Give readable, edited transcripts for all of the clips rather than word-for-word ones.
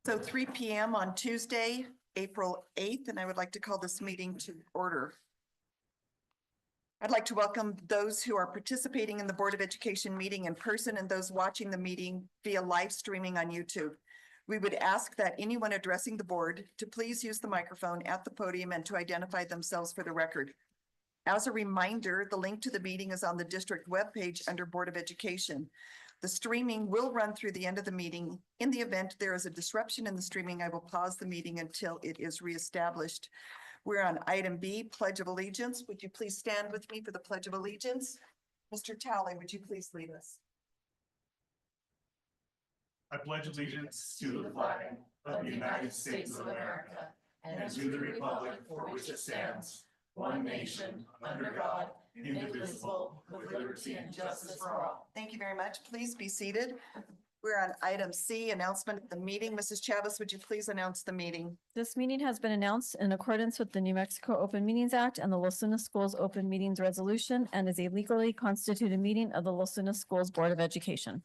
So 3 p.m. on Tuesday, April 8th, and I would like to call this meeting to order. I'd like to welcome those who are participating in the Board of Education meeting in person and those watching the meeting via live streaming on YouTube. We would ask that anyone addressing the board to please use the microphone at the podium and to identify themselves for the record. As a reminder, the link to the meeting is on the district webpage under Board of Education. The streaming will run through the end of the meeting. In the event there is a disruption in the streaming, I will pause the meeting until it is reestablished. We're on item B, Pledge of Allegiance. Would you please stand with me for the Pledge of Allegiance? Mr. Talley, would you please lead us? I pledge allegiance to the flag of the United States of America and to the republic for which it stands, one nation, under God, indivisible, with liberty and justice for all. Thank you very much. Please be seated. We're on item C, announcement of the meeting. Mrs. Chavez, would you please announce the meeting? This meeting has been announced in accordance with the New Mexico Open Meetings Act and the Los Lunas Schools Open Meetings Resolution and is a legally constituted meeting of the Los Lunas Schools Board of Education.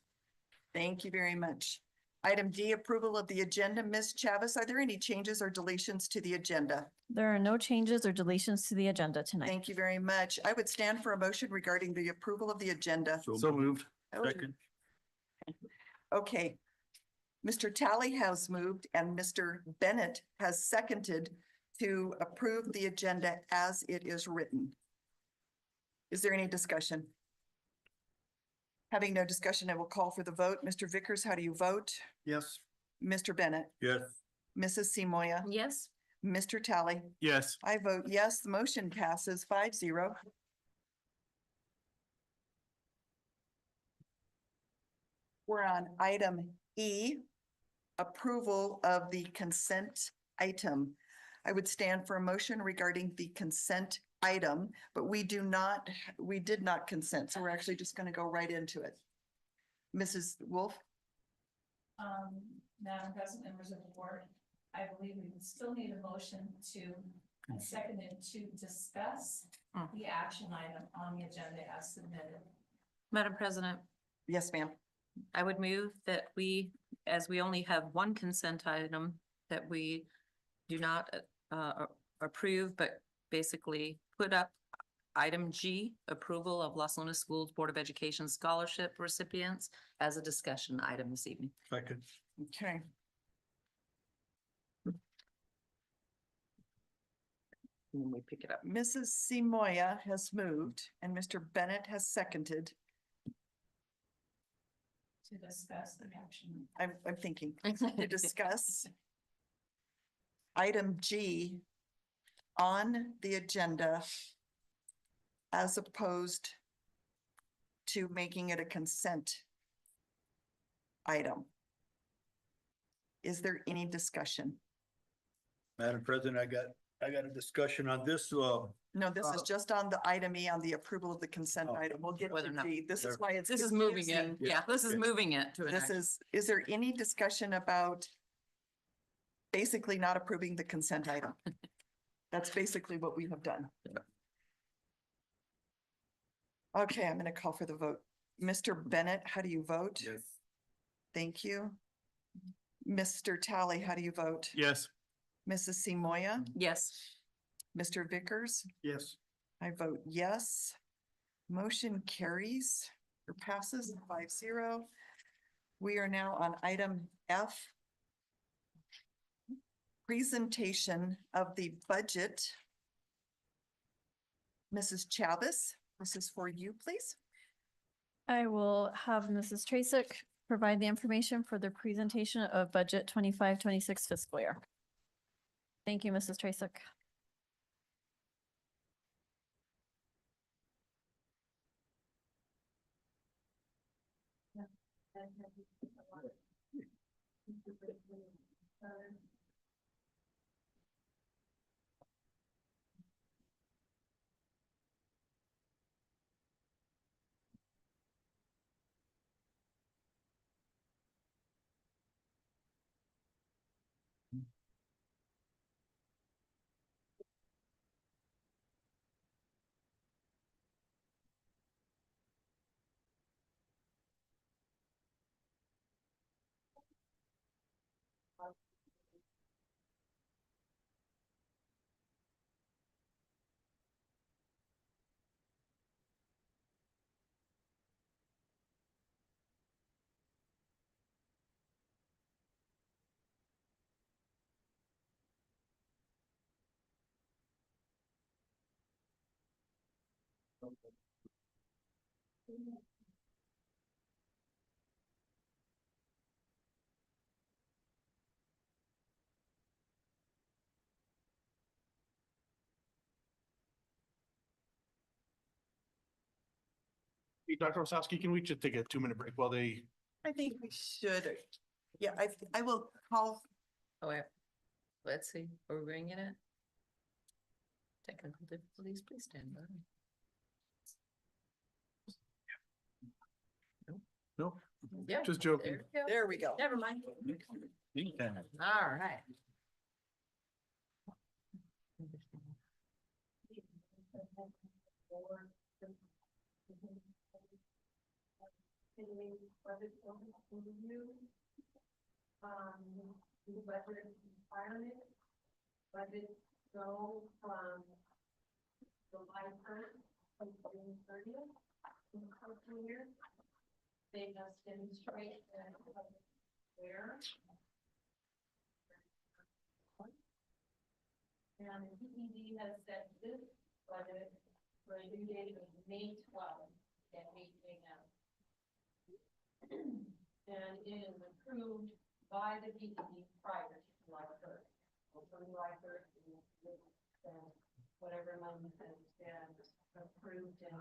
Thank you very much. Item D, approval of the agenda. Ms. Chavez, are there any changes or deletions to the agenda? There are no changes or deletions to the agenda tonight. Thank you very much. I would stand for a motion regarding the approval of the agenda. So moved. Oh, Second. Okay. Mr. Talley has moved and Mr. Bennett has seconded to approve the agenda as it is written. Is there any discussion? Having no discussion, I will call for the vote. Mr. Vickers, how do you vote? Yes. Mr. Bennett, Yes. Mrs. Simoia, Yes. Mr. Talley. Yes. I vote yes, the motion passes 5-0. We're on item E, approval of the consent item. I would stand for a motion regarding the consent item, but we did not consent, so we're actually just going to go right into it. Mrs. Wolf? Madam President, members of the board, I believe we would still need a motion to second it to discuss the action item on the agenda as submitted. Madam President, Yes, ma'am. I would move that we, as we only have one consent item, that we do not approve, but basically put up item G, approval of Los Lunas Schools Board of Education scholarship recipients as a discussion item this evening. Second. Okay. And then we pick it up. Mrs. Simoia has moved and Mr. Bennett has seconded. To discuss the action. I'm thinking to discuss item G on the agenda as opposed to making it a consent item. Is there any discussion? Madam President, I got a discussion on this. No, this is just on the item E, on the approval of the consent Oh. item. We'll get Whether to or not- G. This is why it's. This is moving it. confusing. Yeah, this is Yeah. moving it to an This action. is there any discussion about basically not approving the consent item? That's basically what we have done. Okay, I'm going to call for the vote. Mr. Bennett, how do you vote? Yes. Thank you. Mr. Talley, how do you vote? Yes. Mrs. Simoia, Yes. Mr. Vickers? Yes. I vote yes. Motion carries or passes 5-0. We are now on item F. Presentation of the budget. Mrs. Chavez, this is for you, please. I will have Mrs. Tracek provide the information for the presentation of budget 25-26 fiscal year. Thank you, Mrs. Tracek. Hey, Dr. Osowski, can we just take a 2-minute break while they? I think we should. Yeah, I will call. Oh, let's see, are we bringing it? Technical difficulties, please stand by. No, Yeah. just joking. There we go. There we go. Never mind. Anytime. All right. The budget environment, budget go from July 1st to June 30th in the fiscal year. They just demonstrate that where. And the PED has set this budget for a due date of May 12th at 8 a.m. And it is approved by the PED prior to July 1st. So July 1st, whatever money has been approved and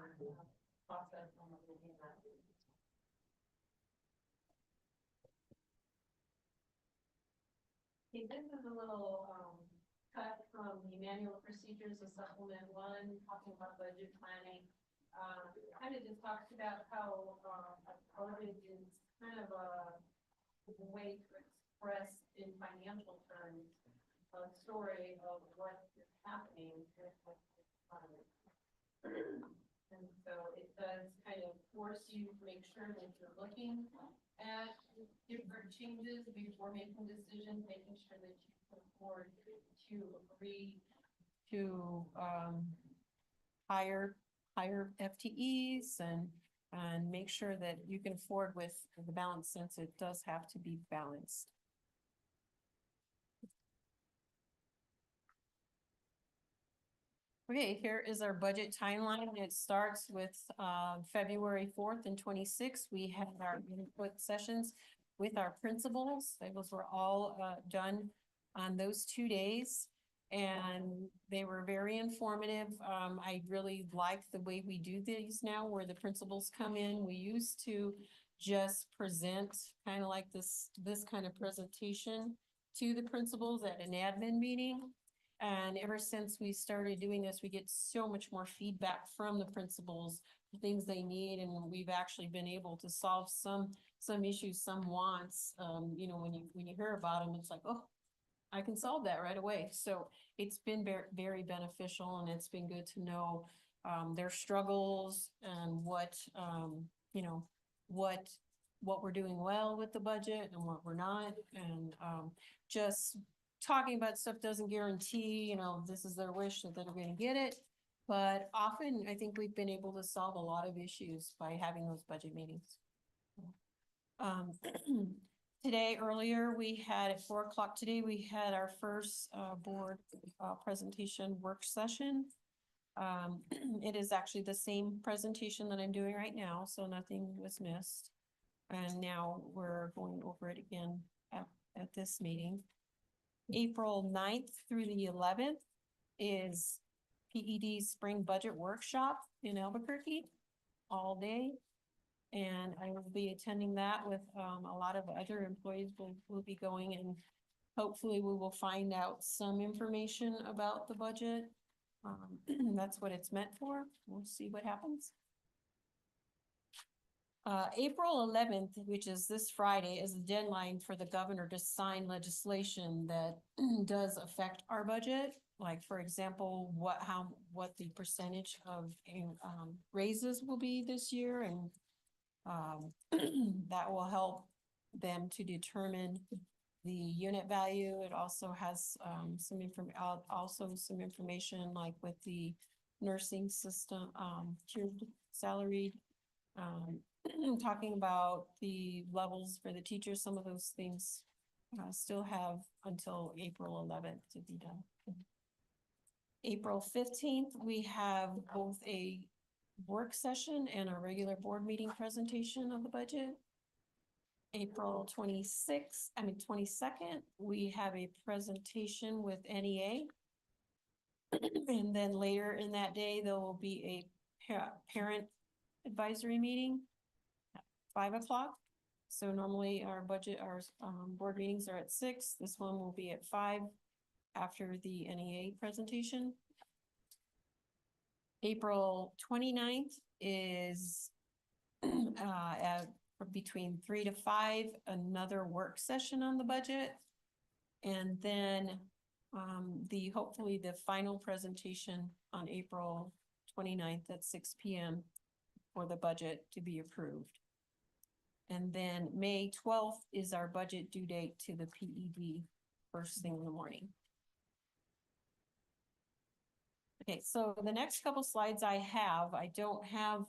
processed on the meeting that. Okay, this is a little cut from the manual procedures of supplement 1, talking about budget planning. Kind of just talks about how a budget is kind of a way to express in financial terms a story of what is happening with the economy. And so it does kind of force you to make sure that you're looking at different changes before making decisions, making sure that you can afford to agree to hire FTEs and make sure that you can afford with the balance, since it does have to be balanced. Okay, here is our budget timeline. It starts with February 4th and 26th. We had our input sessions with our principals. Those were all done on those 2 days. And they were very informative. I really like the way we do these now, where the principals come in. We used to just present kind of like this kind of presentation to the principals at an admin meeting. And ever since we started doing this, we get so much more feedback from the principals, the things they need, and we've actually been able to solve some issues, some wants. You know, when you hear about them, it's like, oh, I can solve that right away. So it's been very beneficial, and it's been good to know their struggles and what you know, what we're doing well with the budget and what we're not, and just talking about stuff doesn't guarantee, you know, this is their wish that they're going to get it. But often I think we've been able to solve a lot of issues by having those budget meetings. Today, earlier, we had at 4 o'clock today, we had our first board presentation work session. It is actually the same presentation that I'm doing right now, so nothing was missed. And now we're going over it again at this meeting. April 9th through the 11th is PED's spring budget workshop in Albuquerque all day. And I will be attending that with a lot of other employees will be going, and hopefully we will find out some information about the budget. That's what it's meant for. We'll see what happens. April 11th, which is this Friday, is the deadline for the governor to sign legislation that does affect our budget. Like, for example, what the percentage of raises will be this year, and that will help them to determine the unit value. It also has some information like with the nursing system, tiered salaried, talking about the levels for the teachers. Some of those things still have until April 11th to be done. April 15th, we have both a work session and our regular board meeting presentation of the budget. April 22nd, we have a presentation with NEA. And then later in that day, there will be a parent advisory meeting at 5 o'clock. So normally our board meetings are at 6. This one will be at 5 after the NEA presentation. April 29th is between 3 to 5, another work session on the budget. And then hopefully the final presentation on April 29th at 6 p.m. for the budget to be approved. And then May 12th is our budget due date to the PED first thing in the morning. Okay, so the next couple slides I don't have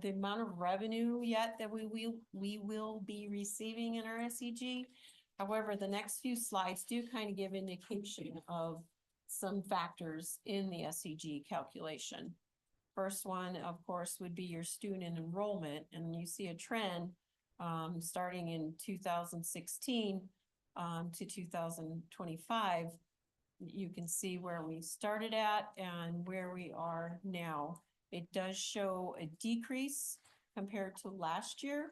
the amount of revenue yet that we will be receiving in our SEG. However, the next few slides do kind of give indication of some factors in the SEG calculation. First one, of course, would be your student enrollment, and you see a trend starting in 2016 to 2025. You can see where we started at and where we are now. It does show a decrease compared to last year,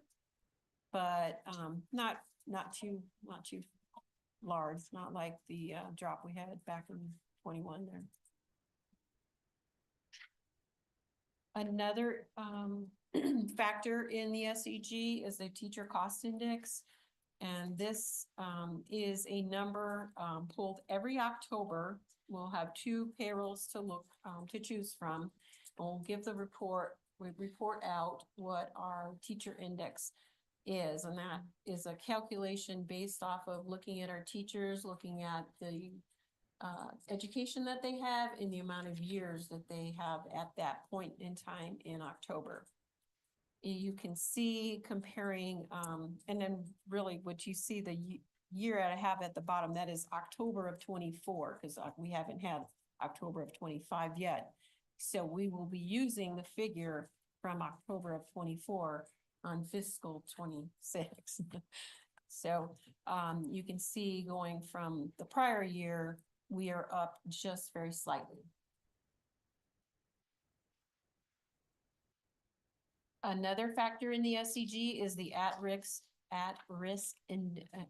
but not too large, not like the drop we had back in 21 there. Another factor in the SEG is the teacher cost index. And this is a number pulled every October. We'll have 2 payrolls to choose from. We'll give the report, we report out what our teacher index is. And that is a calculation based off of looking at our teachers, looking at the education that they have and the amount of years that they have at that point in time in October. You can see comparing, and then really what you see the year I have at the bottom, that is October of 24, because we haven't had October of 25 yet. So we will be using the figure from October of 24 on fiscal 26. So you can see going from the prior year, we are up just very slightly. Another factor in the SEG is the at-risk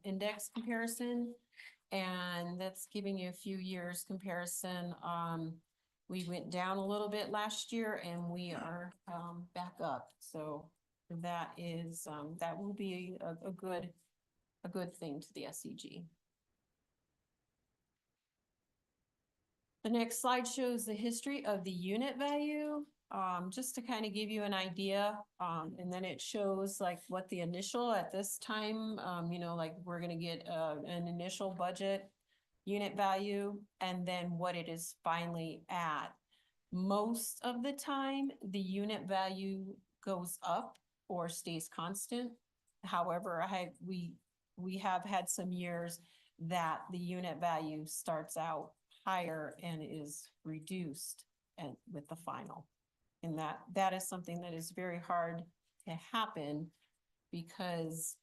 index comparison. And that's giving you a few years comparison. We went down a little bit last year and we are back up. So that is, that will be a good thing to the SEG. The next slide shows the history of the unit value. Just to kind of give you an idea, and then it shows like what the initial at this time, like we're going to get an initial budget unit value and then what it is finally at. Most of the time, the unit value goes up or stays constant. However, we have had some years that the unit value starts out higher and is reduced with the final. And that is something that is very hard to happen because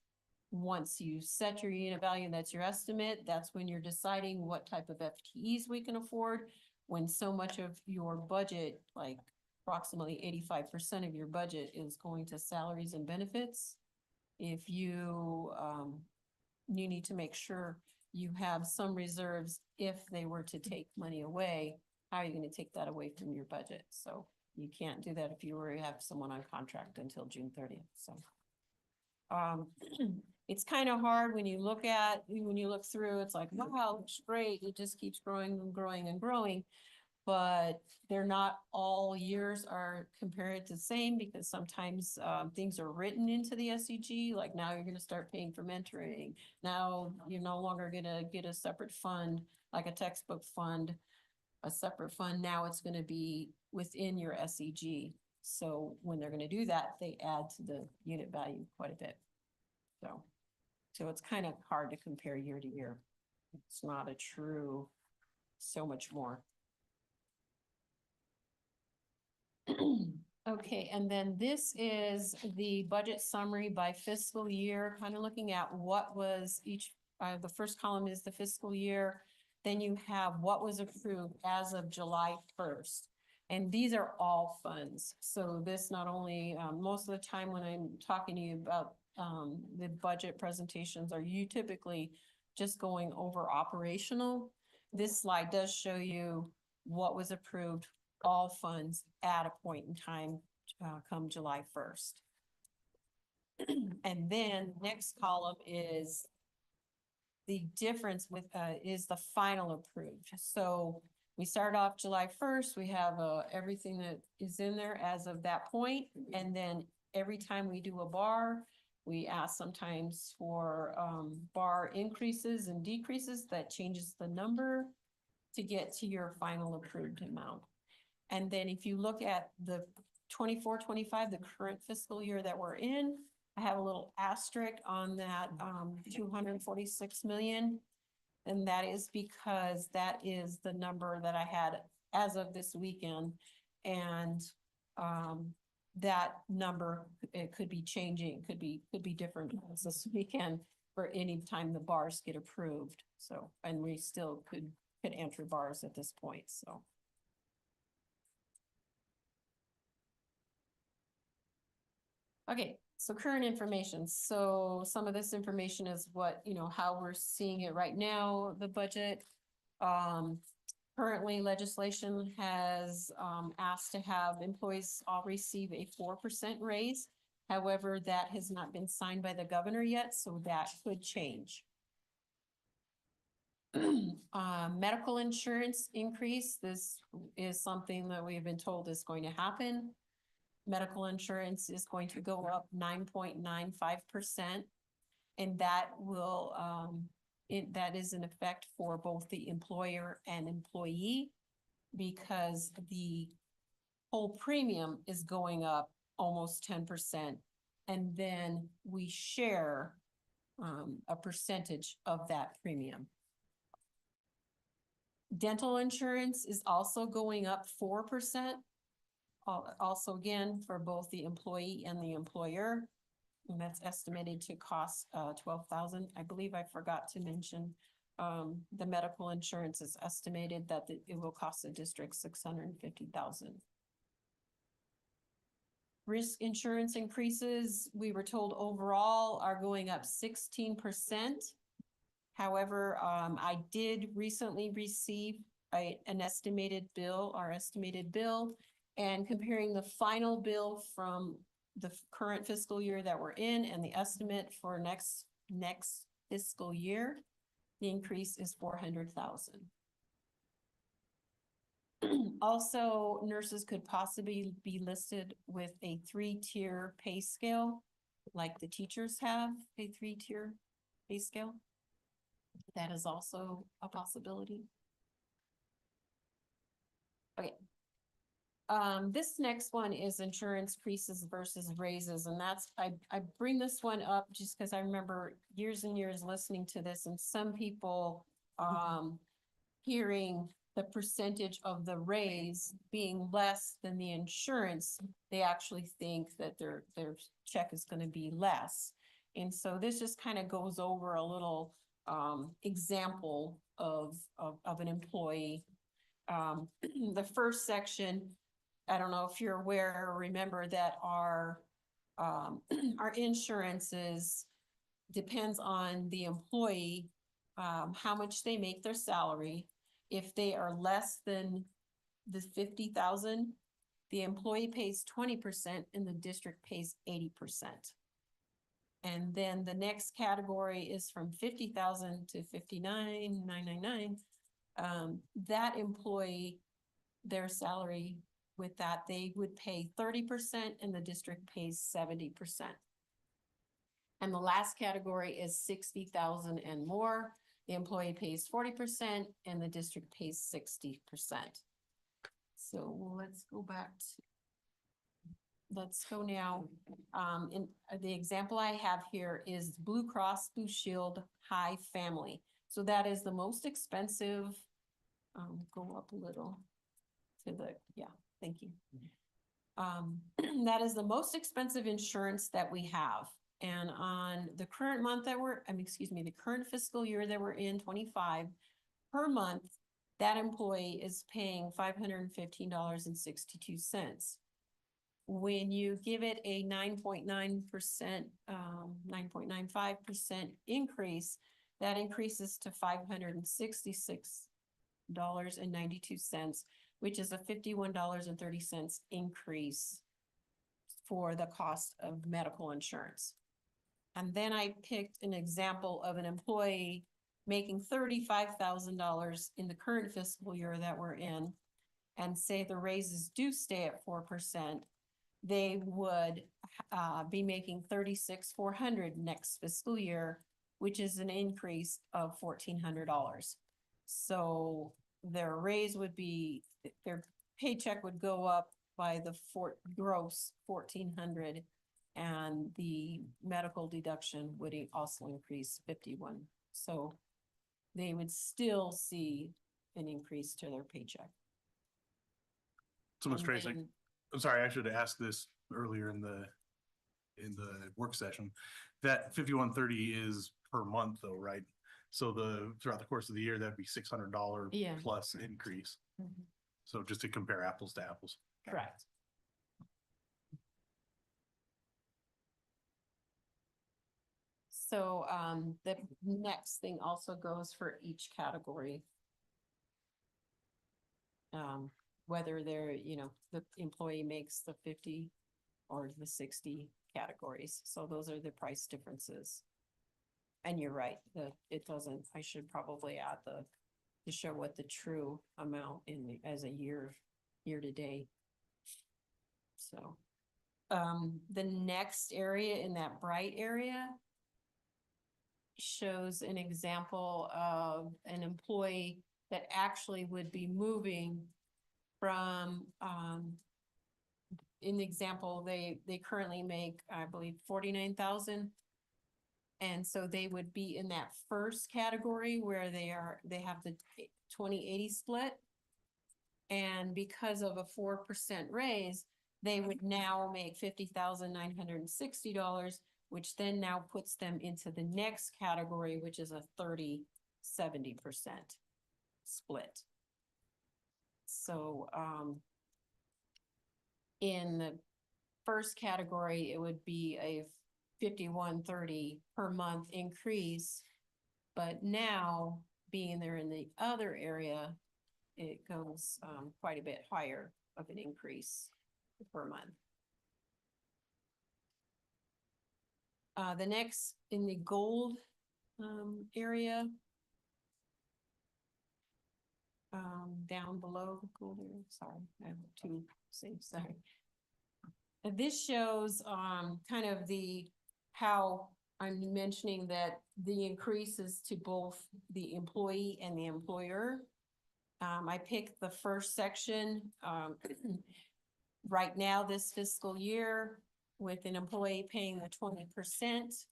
once you set your unit value, that's your estimate, that's when you're deciding what type of FTEs we can afford. When so much of your budget, like approximately 85% of your budget is going to salaries and benefits. If you need to make sure you have some reserves if they were to take money away, how are you going to take that away from your budget? So you can't do that if you already have someone on contract until June 30th. So it's kind of hard when you look through, it's like, wow, it's great. It just keeps growing and growing and growing. But they're not all years are compared to the same because sometimes things are written into the SEG. Like now you're going to start paying for mentoring. Now you're no longer going to get a separate fund, like a textbook fund, a separate fund. Now it's going to be within your SEG. So when they're going to do that, they add to the unit value quite a bit. So it's kind of hard to compare year to year. It's not a true so much more. Okay, and then this is the budget summary by fiscal year, kind of looking at what was each, the first column is the fiscal year. Then you have what was approved as of July first. And these are all funds. So this not only, most of the time when I'm talking to you about, the budget presentations, are you typically just going over operational? This slide does show you what was approved, all funds at a point in time, come July first. And then next column is the difference with, is the final approved. So we start off July first, we have, everything that is in there as of that point, and then every time we do a bar, we ask sometimes for, bar increases and decreases, that changes the number to get to your final approved amount. And then if you look at the 24-25, the current fiscal year that we're in, I have a little asterisk on that, 246 million. And that is because that is the number that I had as of this weekend. And, that number, it could be changing, could be different this weekend for any time the bars get approved. So, and we still could enter bars at this point, so. Okay, so current information. So some of this information is what, how we're seeing it right now, the budget. Currently legislation has, asked to have employees all receive a 4% raise. However, that has not been signed by the governor yet, so that could change. Medical insurance increase, this is something that we've been told is going to happen. Medical insurance is going to go up 9.95%. And that will, that is in effect for both the employer and employee, because the whole premium is going up almost 10%. And then we share, a percentage of that premium. Dental insurance is also going up 4%. Also, again, for both the employee and the employer. And that's estimated to cost, 12,000. I believe I forgot to mention, the medical insurance is estimated that it will cost the district 650,000. Risk insurance increases, we were told overall are going up 16%. However, I did recently receive an estimated bill, our estimated bill, and comparing the final bill from the current fiscal year that we're in and the estimate for next fiscal year, the increase is 400,000. Also, nurses could possibly be listed with a 3-tier pay scale, like the teachers have a 3-tier pay scale. That is also a possibility. Okay. This next one is insurance increases versus raises, and that's, I bring this one up just because I remember years and years listening to this, and some people, hearing the percentage of the raise being less than the insurance, they actually think that their check is going to be less. And so this just kind of goes over a little, example of an employee. The first section, I don't know if you're aware or remember that our insurances depends on the employee, how much they make their salary. If they are less than the 50,000, the employee pays 20% and the district pays 80%. And then the next category is from 50,000 to 59,999. That employee, their salary with that, they would pay 30% and the district pays 70%. And the last category is 60,000 and more. The employee pays 40% and the district pays 60%. So let's go back to, let's go now. In the example I have here is Blue Cross Blue Shield High Family. So that is the most expensive. Go up a little to the, yeah, thank you. That is the most expensive insurance that we have. And on the current month that the current fiscal year that we're in, 25, per month, that employee is paying $515.62. When you give it a 9.9%, 9.95% increase, that increases to $566.92, which is a $51.30 increase for the cost of medical insurance. And then I picked an example of an employee making $35,000 in the current fiscal year that we're in, and say the raises do stay at 4%, they would be making $36,400 next fiscal year, which is an increase of $1,400. So their raise would be, their paycheck would go up by the gross $1,400, and the medical deduction would also increase 51. So they would still see an increase to their paycheck. So Ms. And Tracy, then- I'm sorry, I should have asked this earlier in the work session. That 5130 is per month though, right? So throughout the course of the year, that'd be $600 Yeah. plus increase. Mhm. So just to compare apples to apples. Correct. So, the next thing also goes for each category. Whether they're, the employee makes the 50 or the 60 categories. So those are the price differences. And you're right, it doesn't, I should probably add to show what the true amount as a year to date. So, the next area in that bright area shows an example of an employee that actually would be moving from, in the example, they currently make, I believe, 49,000. And so they would be in that first category where they have the 20/80 split. And because of a 4% raise, they would now make $50,960, which then now puts them into the next category, which is a 30/70% split. So, in the first category, it would be a 5130 per month increase. But now, being there in the other area, it goes quite a bit higher of an increase per month. The next in the gold area, down below the gold area, sorry, I have two saves, sorry. And this shows kind of how I'm mentioning that the increases to both the employee and the employer. I picked the first section. Right now, this fiscal year, with an employee paying the 20%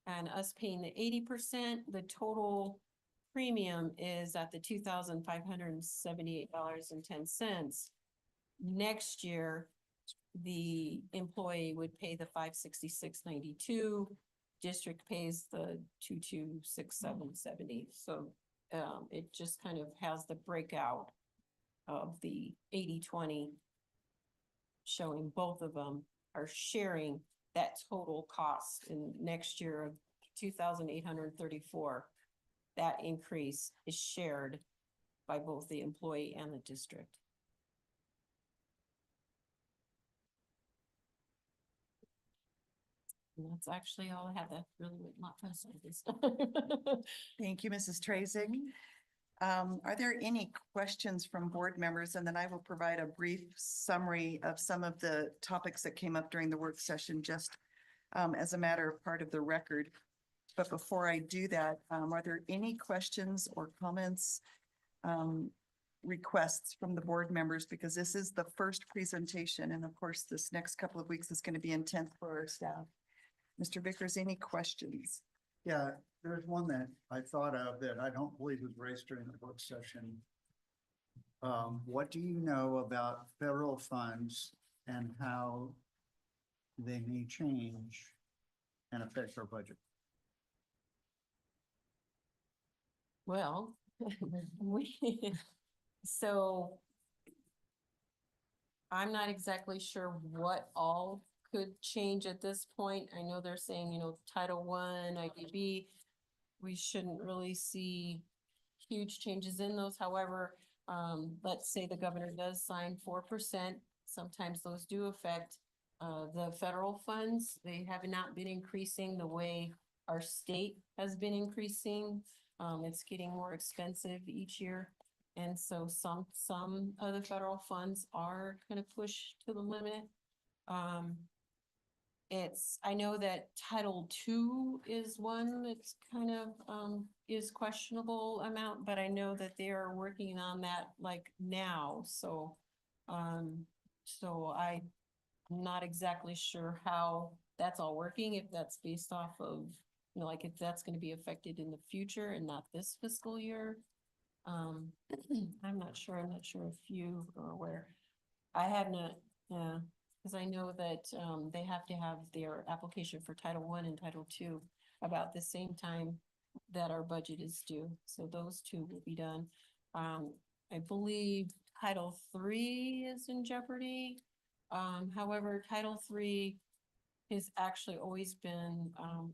and us paying the 80%, the total premium is at the $2,578.10. Next year, the employee would pay the $566.92. District pays the $2,267.70. So it just kind of has the breakout of the 80/20, showing both of them are sharing that total cost in next year of 2,834. That increase is shared by both the employee and the district. And that's actually all I have. That really went a lot faster this time. Thank you, Mrs. Tracy. Are there any questions from board members? And then I will provide a brief summary of some of the topics that came up during the work session, just as a matter of part of the record. But before I do that, are there any questions or comments, requests from the board members? Because this is the first presentation, and of course, this next couple of weeks is going to be intense for our staff. Mr. Vickers, any questions? Yeah, there's one that I thought of that I don't believe was raised during the work session. What do you know about federal funds and how they may change and affect our budget. Well, we, so I'm not exactly sure what all could change at this point. I know they're saying, Title I, IDB, we shouldn't really see huge changes in those. However, let's say the governor does sign 4%. Sometimes those do affect the federal funds. They have not been increasing the way our state has been increasing. It's getting more expensive each year. And so some of the federal funds are gonna push to the limit. I know that Title II is one that's kind of, is questionable amount, but I know that they are working on that like now, so. So I'm not exactly sure how that's all working, if that's based off of, like if that's gonna be affected in the future and not this fiscal year. I'm not sure if you are aware. I have not, yeah, because I know that, they have to have their application for Title I and Title II about the same time that our budget is due, so those two will be done. I believe Title III is in jeopardy. However, Title III has actually always been,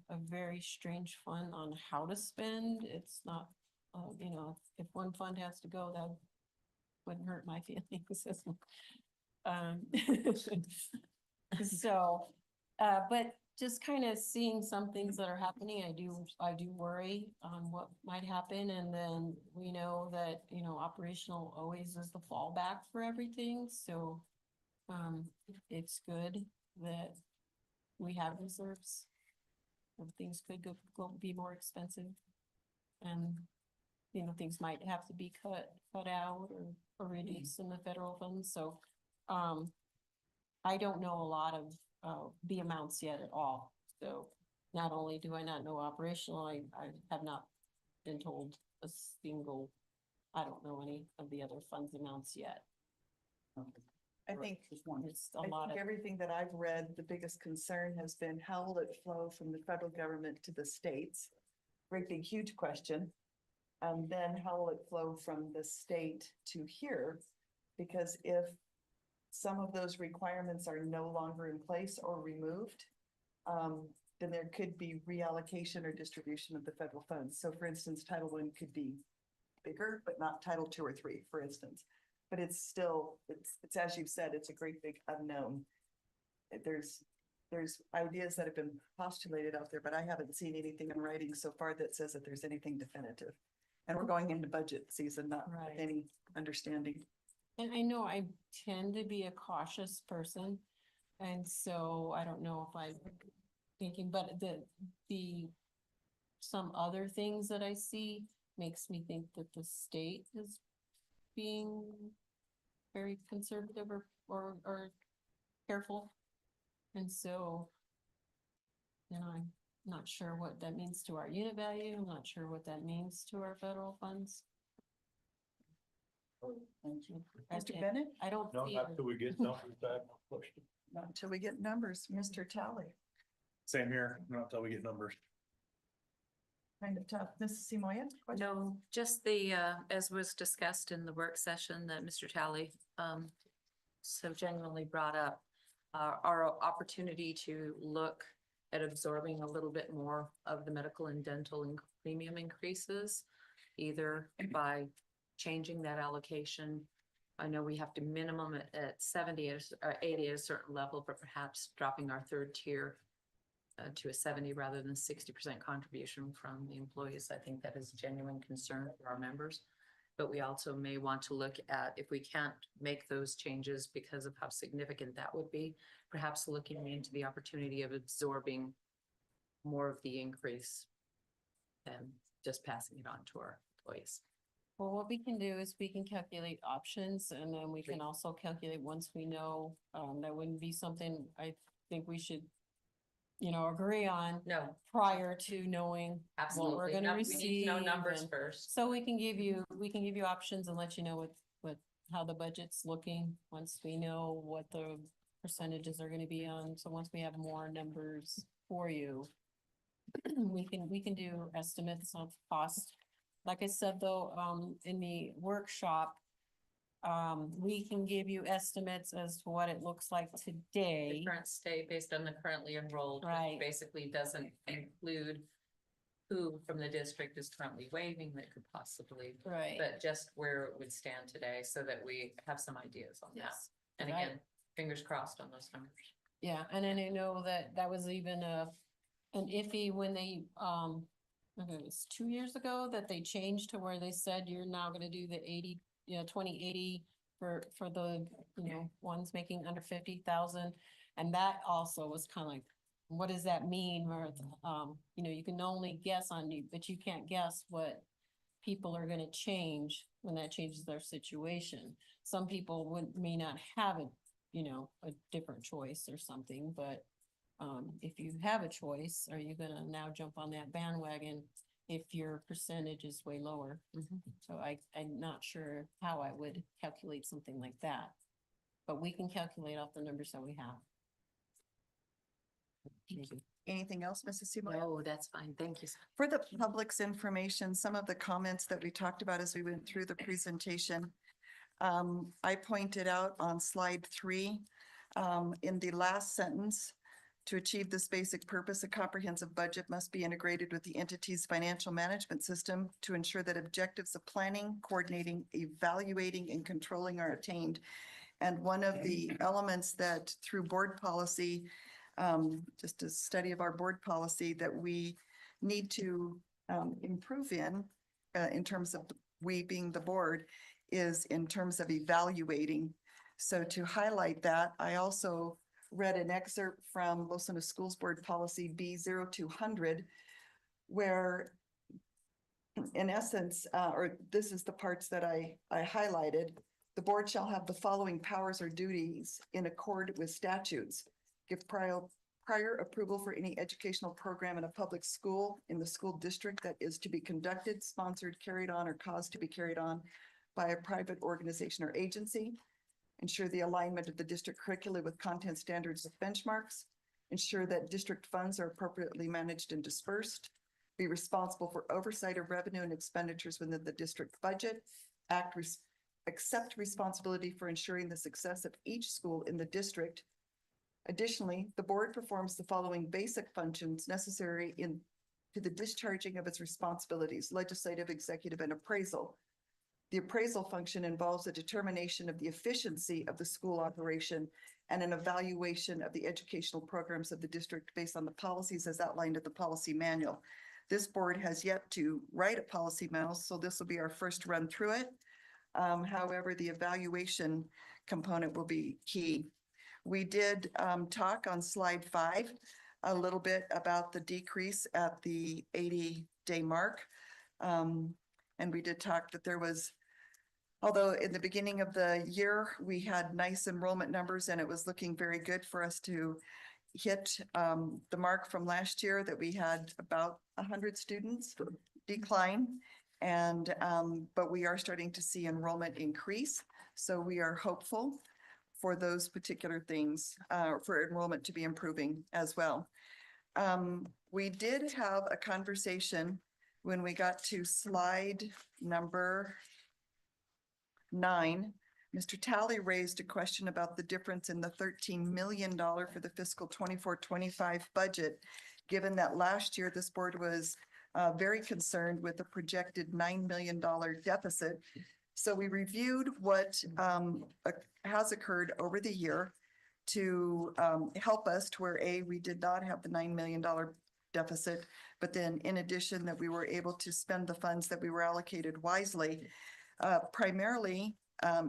a very strange fund on how to spend. It's not, if one fund has to go, that wouldn't hurt my feelings. So, but just kind of seeing some things that are happening, I do worry on what might happen. And then we know that, operational always is the fallback for everything. So, it's good that we have reserves. Things could be more expensive. And, things might have to be cut out or reduced in the federal funds. So, I don't know a lot of the amounts yet at all. So not only do I not know operational, I have not been told a single, I don't know any of the other funds amounts yet. I think Just one. It's a I lot think of, everything that I've read, the biggest concern has been how will it flow from the federal government to the states? Great big huge question. And then how will it flow from the state to here? Because if some of those requirements are no longer in place or removed, then there could be reallocation or distribution of the federal funds. So for instance, Title I could be bigger, but not Title II or III, for instance. But it's still, it's as you've said, it's a great big unknown. There's ideas that have been postulated out there, but I haven't seen anything in writing so far that says that there's anything definitive. And we're going into budget season, not with Right. any understanding. and I know I tend to be a cautious person. And so I don't know if I'm thinking, but some other things that I see makes me think that the state is being very conservative or careful. And so, I'm not sure what that means to our unit value. I'm not sure what that means to our federal funds. Thank you. And- Mr. Bennett? I don't No, see, not till we get numbers back. Not until we get numbers. Mr. Tally, Same here, not until we get numbers. kind of tough. Mrs. Simoia? question? No, just as was discussed in the work session that Mr. Talley, so genuinely brought up, our opportunity to look at absorbing a little bit more of the medical and dental premium increases, either by changing that allocation. I know we have to minimum it at 70 or 80 at a certain level, but perhaps dropping our third tier to a 70 rather than 60% contribution from the employees. I think that is a genuine concern for our members. But we also may want to look at, if we can't make those changes because of how significant that would be, perhaps looking into the opportunity of absorbing more of the increase and just passing it on to our employees. well, what we can do is we can calculate options and then we can also calculate once we know, that wouldn't be something I think we should, agree on No, prior to knowing what we're absolutely. gonna No, we need to know receive. numbers and- first. So we can give you options and let you know how the budget's looking once we know what the percentages are gonna be on. So once we have more numbers for you, we can do estimates of cost. Like I said, though, in the workshop, we can give you estimates as to what it looks like The today. current state based on the currently enrolled, Right. which basically doesn't include who from the district is currently waiving that could possibly, Right. but just where it would stand today so that we have some ideas on that. Yes. And Right. again, fingers crossed on those numbers. Yeah, and then I know that that was even an iffy when they, I think it was 2 years ago that they changed to where they said you're now gonna do the 80, 20/80 for the, ones making under 50,000. And that also was kind of like, what does that mean? Where, you can only guess on you, but you can't guess what people are gonna change when that changes their situation. Some people may not have a different choice or something, but if you have a choice, are you gonna now jump on that bandwagon if your percentage is way lower? So I'm not sure how I would calculate something like that. But we can calculate off the numbers that we have. Thank you. Anything else, Mrs. Seymour? No, that's fine. Thank you. For the public's information, some of the comments that we talked about as we went through the presentation, I pointed out on slide 3, in the last sentence, to achieve this basic purpose, a comprehensive budget must be integrated with the entity's financial management system to ensure that objectives of planning, coordinating, evaluating, and controlling are attained. And one of the elements that through board policy, just a study of our board policy that we need to improve in terms of we being the board, is in terms of evaluating. So to highlight that, I also read an excerpt from Los Angeles Schools Board Policy B0200, where in essence, or this is the parts that I highlighted, the board shall have the following powers or duties in accord with statutes. Give prior approval for any educational program in a public school in the school district that is to be conducted, sponsored, carried on, or caused to be carried on by a private organization or agency. Ensure the alignment of the district curricula with content standards and benchmarks. Ensure that district funds are appropriately managed and dispersed. Be responsible for oversight of revenue and expenditures within the district budget. Accept responsibility for ensuring the success of each school in the district. Additionally, the board performs the following basic functions necessary to the discharging of its responsibilities: legislative, executive, and appraisal. The appraisal function involves a determination of the efficiency of the school operation and an evaluation of the educational programs of the district based on the policies as outlined in the policy manual. This board has yet to write a policy manual, so this will be our first run through it. However, the evaluation component will be key. We did talk on slide 5 a little bit about the decrease at the 80-day mark. And we did talk that there was, although in the beginning of the year, we had nice enrollment numbers and it was looking very good for us to hit the mark from last year, that we had about 100 students decline. And but we are starting to see enrollment increase. So we are hopeful for those particular things, for enrollment to be improving as well. We did have a conversation when we got to slide number 9. Mr. Talley raised a question about the difference in the $13 million for the fiscal 24-25 budget, given that last year this board was very concerned with a projected $9 million deficit. So we reviewed what has occurred over the year to help us to where we did not have the $9 million deficit, but then in addition that we were able to spend the funds that we were allocated wisely, primarily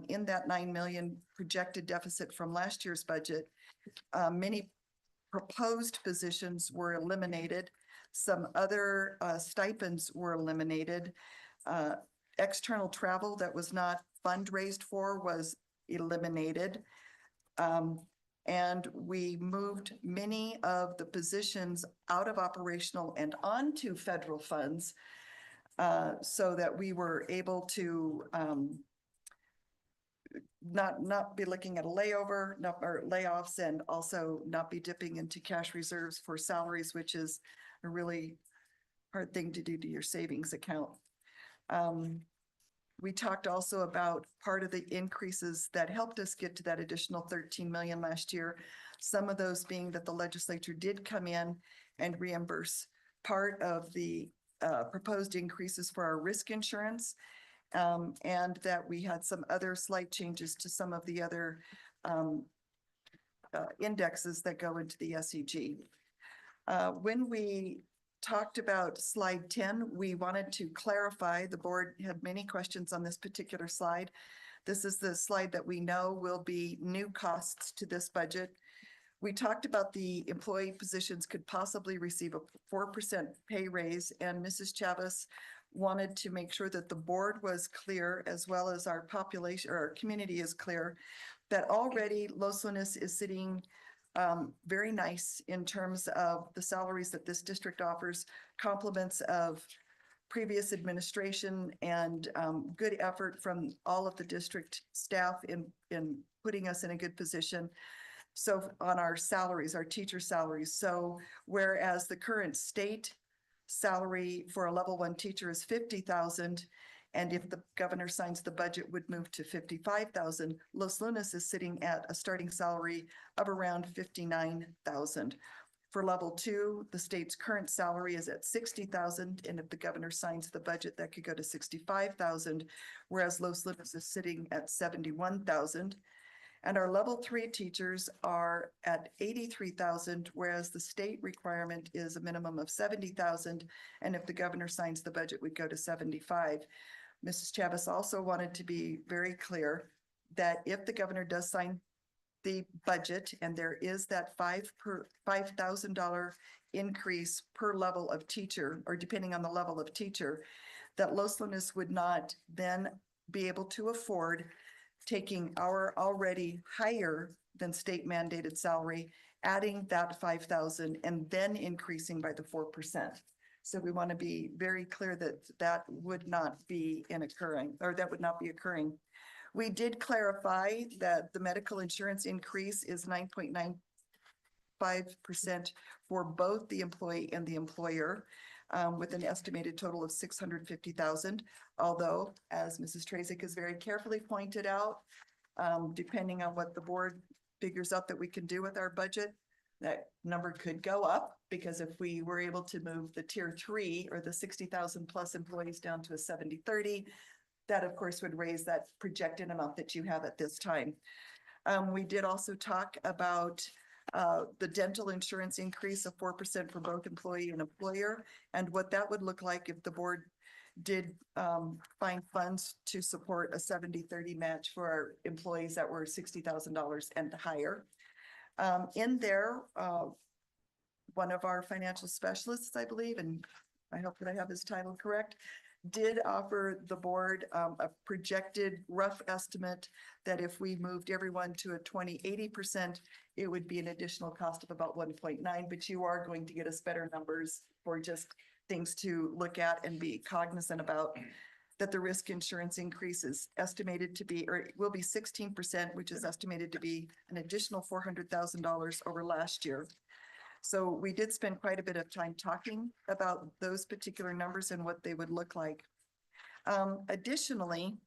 in that 9 million projected deficit from last year's budget. Many proposed positions were eliminated. Some other stipends were eliminated. External travel that was not fundraised for was eliminated. And we moved many of the positions out of operational and onto federal funds so that we were able to not be looking at a layover, not, or layoffs, and also not be dipping into cash reserves for salaries, which is a really hard thing to do to your savings account. We talked also about part of the increases that helped us get to that additional 13 million last year. Some of those being that the legislature did come in and reimburse part of the proposed increases for our risk insurance. And that we had some other slight changes to some of the other indexes that go into the SEG. When we talked about slide 10, we wanted to clarify, the board had many questions on this particular slide. This is the slide that we know will be new costs to this budget. We talked about the employee positions could possibly receive a 4% pay raise, and Mrs. Chavez wanted to make sure that the board was clear, as well as our population or our community is clear, that already Los Lunas is sitting very nice in terms of the salaries that this district offers, compliments of previous administration and good effort from all of the district staff in putting us in a good position. So on our salaries, our teacher salaries. So whereas the current state salary for a level 1 teacher is 50,000, and if the governor signs the budget would move to 55,000, Los Lunas is sitting at a starting salary of around 59,000. For level 2, the state's current salary is at 60,000, and if the governor signs the budget, that could go to 65,000, whereas Los Lunas is sitting at 71,000. And our level 3 teachers are at 83,000, whereas the state requirement is a minimum of 70,000. And if the governor signs the budget, we'd go to 75. Mrs. Chavez also wanted to be very clear that if the governor does sign the budget and there is that $5,000 increase per level of teacher, or depending on the level of teacher, that Los Lunas would not then be able to afford taking our already higher than state mandated salary, adding that 5,000 and then increasing by the 4%. So we want to be very clear that that would not be occurring. We did clarify that the medical insurance increase is 9.95% for both the employee and the employer, with an estimated total of 650,000. Although, as Mrs. Trazik has very carefully pointed out, depending on what the board figures out that we can do with our budget, that number could go up, because if we were able to move the tier 3 or the 60,000 plus employees down to a 70-30, that of course would raise that projected amount that you have at this time. We did also talk about the dental insurance increase of 4% for both employee and employer, and what that would look like if the board did find funds to support a 70-30 match for our employees that were $60,000 and higher. In there, one of our financial specialists, I believe, and I hope that I have his title correct, did offer the board a projected rough estimate that if we moved everyone to a 20-80%, it would be an additional cost of about 1.9, but you are going to get us better numbers for just things to look at and be cognizant about, that the risk insurance increase is estimated to be, or it will be 16%, which is estimated to be an additional $400,000 over last year. So we did spend quite a bit of time talking about those particular numbers and what they would look like. Additionally,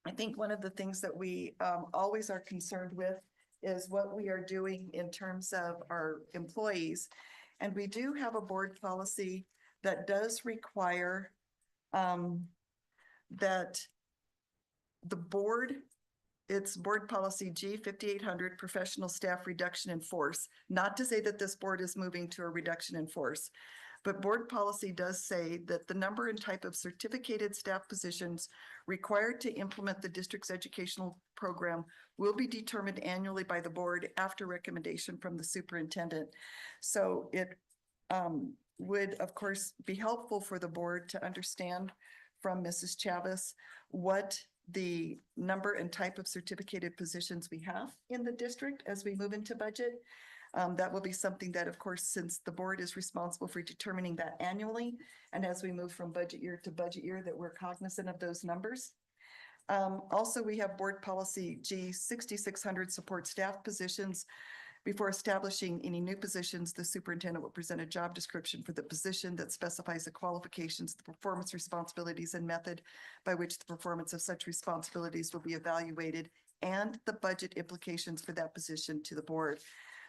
I think one of the things that we always are concerned with is what we are doing in terms of our employees. And we do have a board policy that does require that the board, it's board policy G 5800, professional staff reduction in force. Not to say that this board is moving to a reduction in force, but board policy does say that the number and type of certificated staff positions required to implement the district's educational program will be determined annually by the board after recommendation from the superintendent. So it would, of course, be helpful for the board to understand from Mrs. Chavez what the number and type of certificated positions we have in the district as we move into budget. That will be something that, of course, since the board is responsible for determining that annually, and as we move from budget year to budget year, that we're cognizant of those numbers. Also, we have board policy G 6600 support staff positions. Before establishing any new positions, the superintendent will present a job description for the position that specifies the qualifications, the performance responsibilities, and method by which the performance of such responsibilities will be evaluated, and the budget implications for that position to the board.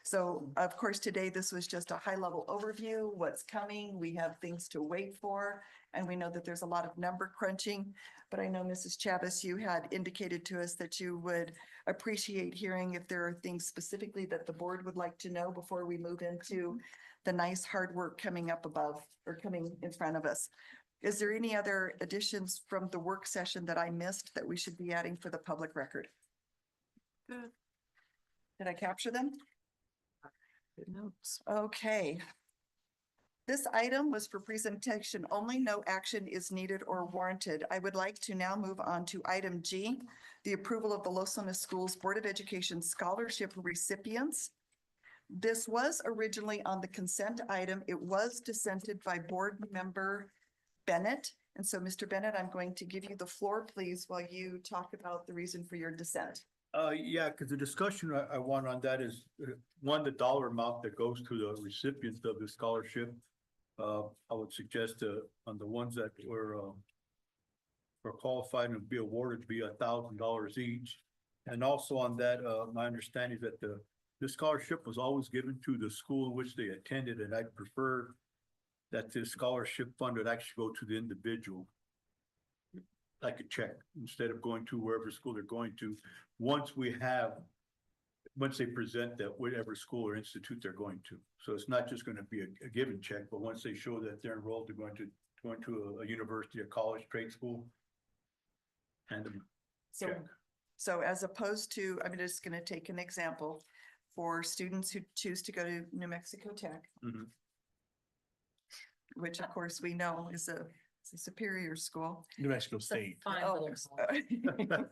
So of course, today this was just a high-level overview, what's coming. We have things to wait for, and we know that there's a lot of number crunching. But I know, Mrs. Chavez, you had indicated to us that you would appreciate hearing if there are things specifically that the board would like to know before we move into the nice hard work coming up above or coming in front of us. Is there any other additions from the work session that I missed that we should be adding for the public record? Did I capture them? Good notes. Okay. This item was for presentation only. No action is needed or warranted. I would like to now move on to item G, the approval of the Los Lunas Schools Board of Education scholarship recipients. This was originally on the consent item. It was dissented by board member Bennett. And so, Mr. Bennett, I'm going to give you the floor, please, while you talk about the reason for your dissent. Yeah, because the discussion I want on that is, one, the dollar amount that goes to the recipients of the scholarship. I would suggest, on the ones that were qualified and be awarded to be $1,000 each. And also on that, my understanding is that the scholarship was always given to the school in which they attended, and I'd prefer that the scholarship fund would actually go to the individual. Like a check, instead of going to wherever school they're going to. Once they present that whatever school or institute they're going to. So it's not just gonna be a given check, but once they show that they're enrolled, they're going to a university, a college, trade school. And So, check. so as opposed to, I'm just going to take an example for students who choose to go to New Mexico Tech, Mhm. which of course we know is a superior school. New Mexico State. Fine Oh, little, sorry.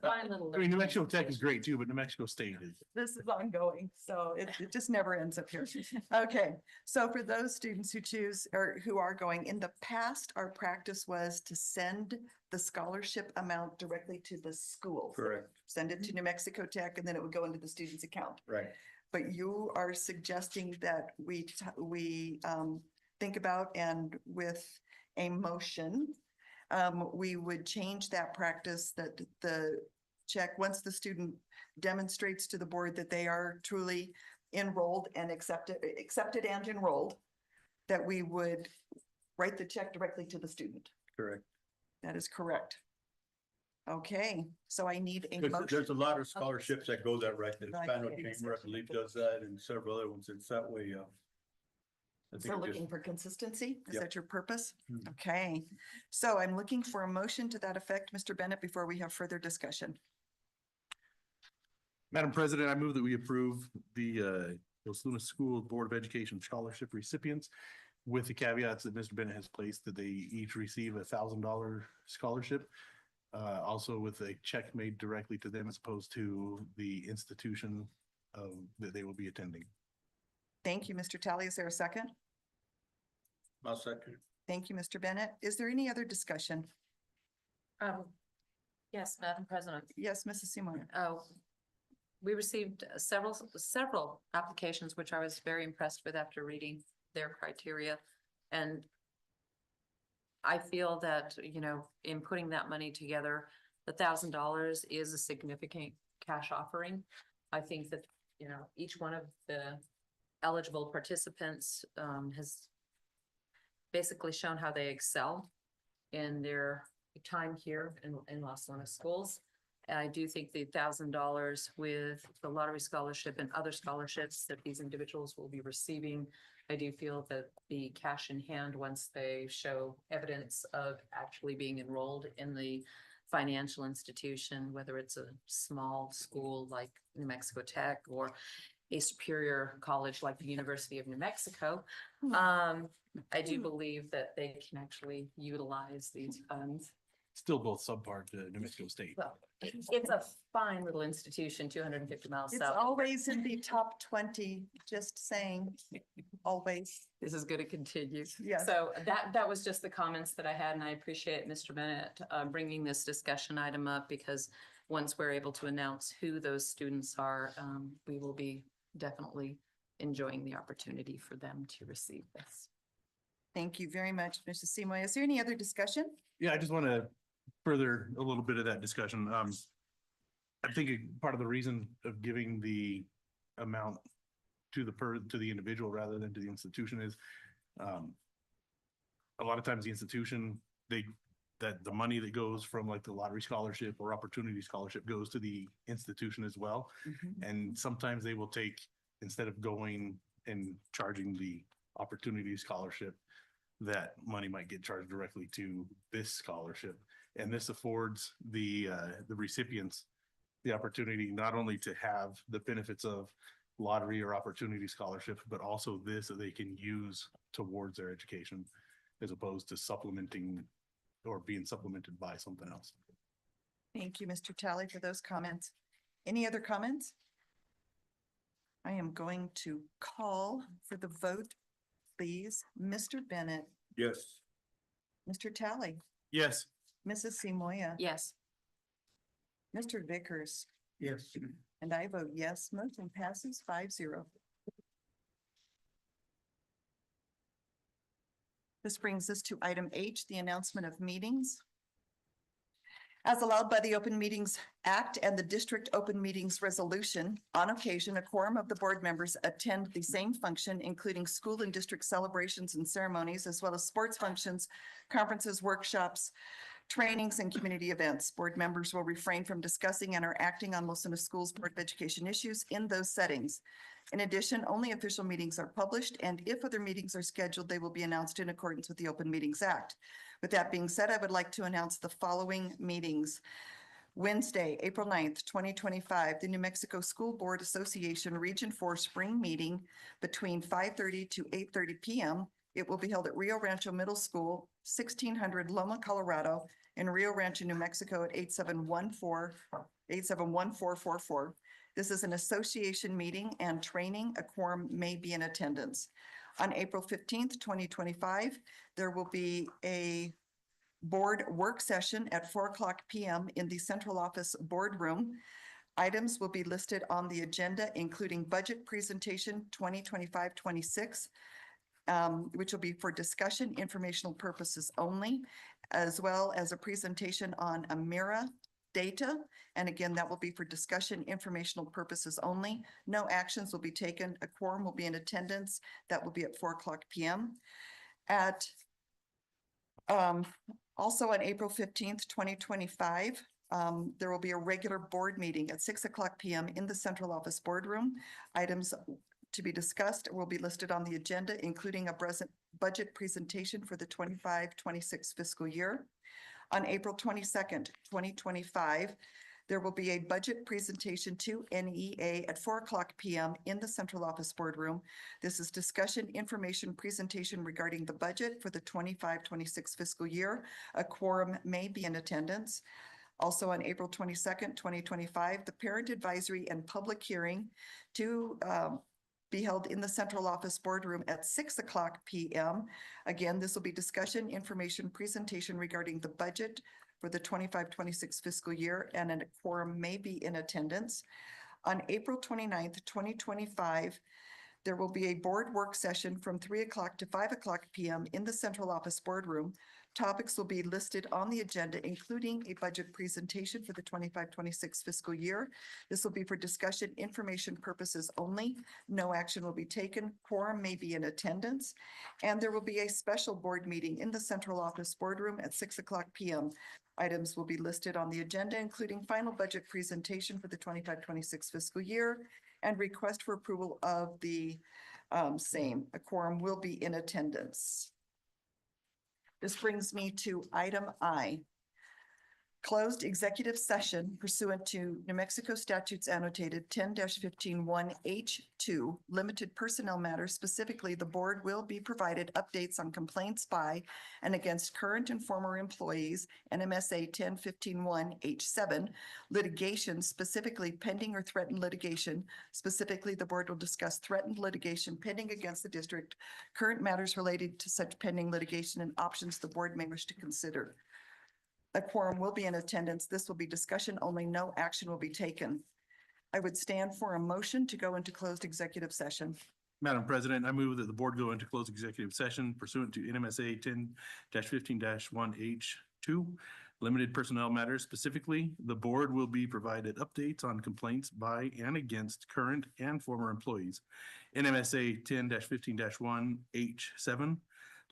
fine little. I mean, New Mexico Tech is great too, but New Mexico State is. This is ongoing, so it just never ends up here. Okay, so for those students who choose or who are going, in the past, our practice was to send the scholarship amount directly to the school. Correct, Send it to New Mexico Tech and then it would go into the student's account. right. But you are suggesting that we think about, and with a motion, we would change that practice, that the check, once the student demonstrates to the board that they are truly enrolled and accepted and enrolled, that we would write the check directly to the student. Correct. That is correct. Okay, so I need a There's a motion. lot of scholarships that go that right. The Right. Hispano Chamber, I believe, does that, and several other ones. It's that way, I So think it looking just, for consistency, is Yep. that your purpose? Mhm. Okay, so I'm looking for a motion to that effect, Mr. Bennett, before we have further discussion. Madam President, I move that we approve the Los Lunas School Board of Education scholarship recipients with the caveats that Mr. Bennett has placed, that they each receive $1,000 scholarship. Also with a check made directly to them as opposed to the institution that they will be attending. Thank you, Mr. Talley. Is there a second? I'll second. Thank you, Mr. Bennett. Is there any other discussion? Yes, Madam President. Yes, Mrs. Seymour. Oh, we received several applications, which I was very impressed with after reading their criteria. And I feel that, in putting that money together, $1,000 is a significant cash offering. I think that, each one of the eligible participants has basically shown how they excel in their time here in Los Lunas schools. And I do think the $1,000 with the lottery scholarship and other scholarships that these individuals will be receiving, I do feel that the cash in hand, once they show evidence of actually being enrolled in the financial institution, whether it's a small school like New Mexico Tech or a superior college like the University of New Mexico, I do believe that they can actually utilize these funds still both subpar to New Mexico State. Well, it's a fine little institution, 250 miles It's south. always in the top 20, just saying, always. This is going to continue. Yes. So that was just the comments that I had, and I appreciate Mr. Bennett bringing this discussion item up, because once we're able to announce who those students are, we will be definitely enjoying the opportunity for them to receive this. Thank you very much, Mrs. Seymour. Is there any other discussion? Yeah, I just want to further a little bit of that discussion. I think part of the reason of giving the amount to the individual rather than to the institution is, a lot of times the institution, that the money that goes from like the lottery scholarship or opportunity scholarship goes to the institution as well. And sometimes they will take, instead of going and charging the opportunity scholarship, that money might get charged directly to this scholarship. And this affords the recipients the opportunity not only to have the benefits of lottery or opportunity scholarships, but also this that they can use towards their education, as opposed to supplementing or being supplemented by something else. Thank you, Mr. Talley, for those comments. Any other comments? I am going to call for the vote, please. Mr. Bennett, Yes. Mr. Talley, Yes. Mrs. Seymour, Yes. Mr. Vickers, Yes. and I vote yes. Motion passes 5-0. This brings us to item H, the announcement of meetings. As allowed by the Open Meetings Act and the District Open Meetings Resolution, on occasion, a quorum of the board members attend the same function, including school and district celebrations and ceremonies, as well as sports functions, conferences, workshops, trainings, and community events. Board members will refrain from discussing and or acting on Los Angeles Schools Board of Education issues in those settings. In addition, only official meetings are published, and if other meetings are scheduled, they will be announced in accordance with the Open Meetings Act. With that being said, I would like to announce the following meetings. Wednesday, April 9th, 2025, the New Mexico School Board Association Region 4 Spring Meeting between 5:30 to 8:30 p.m. It will be held at Rio Rancho Middle School, 1600 Loma, Colorado, in Rio Rancho, New Mexico at 871444. This is an association meeting and training. A quorum may be in attendance. On April 15th, 2025, there will be a board work session at 4:00 p.m. in the central office boardroom. Items will be listed on the agenda, including budget presentation 2025-26, which will be for discussion, informational purposes only, as well as a presentation on Amira data. And again, that will be for discussion, informational purposes only. No actions will be taken. A quorum will be in attendance. That will be at 4:00 p.m. Also on April 15th, 2025, there will be a regular board meeting at 6:00 p.m. in the central office boardroom. Items to be discussed will be listed on the agenda, including a budget presentation for the 25-26 fiscal year. On April 22nd, 2025, there will be a budget presentation to NEA at 4:00 p.m. in the central office boardroom. This is discussion, information, presentation regarding the budget for the 25-26 fiscal year. A quorum may be in attendance. Also on April 22nd, 2025, the parent advisory and public hearing to be held in the central office boardroom at 6:00 p.m. Again, this will be discussion, information, presentation regarding the budget for the 25-26 fiscal year, and a quorum may be in attendance. On April 29th, 2025, there will be a board work session from 3:00 to 5:00 p.m. in the central office boardroom. Topics will be listed on the agenda, including a budget presentation for the 25-26 fiscal year. This will be for discussion, information purposes only. No action will be taken. Quorum may be in attendance. And there will be a special board meeting in the central office boardroom at 6:00 p.m. Items will be listed on the agenda, including final budget presentation for the 25-26 fiscal year and request for approval of the same. A quorum will be in attendance. This brings me to item I. Closed executive session pursuant to New Mexico statutes annotated 10-15-1H2, limited personnel matters. Specifically, the board will be provided updates on complaints by and against current and former employees, NMSA 10-15-1H7, litigation, specifically pending or threatened litigation. Specifically, the board will discuss threatened litigation pending against the district, current matters related to such pending litigation, and options the board may wish to consider. A quorum will be in attendance. This will be discussion only. No action will be taken. I would stand for a motion to go into closed executive session. Madam President, I move that the board go into closed executive session pursuant to NMSA 10-15-1H2. Limited personnel matters. Specifically, the board will be provided updates on complaints by and against current and former employees. NMSA 10-15-1H7,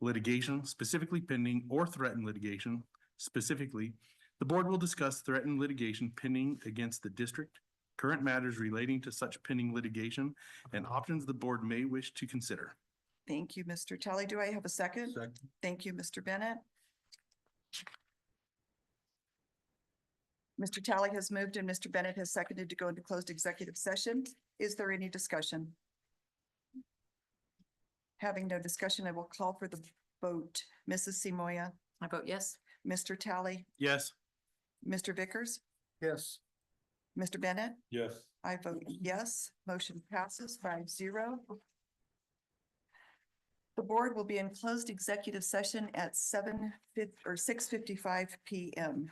litigation, specifically pending or threatened litigation. Specifically, the board will discuss threatened litigation pending against the district, current matters relating to such pending litigation, and options the board may wish to consider. Thank you, Mr. Talley. Do I have a second? Second. Thank you, Mr. Bennett. Mr. Talley has moved and Mr. Bennett has seconded to go into closed executive session. Is there any discussion? Having no discussion, I will call for the vote. Mrs. Simoia, I vote yes. Mr. Talley, Yes. Mr. Vickers, Yes. Mr. Bennett? Yes. I vote yes. Motion passes 5-0. The board will be in closed executive session at 6:55 PM.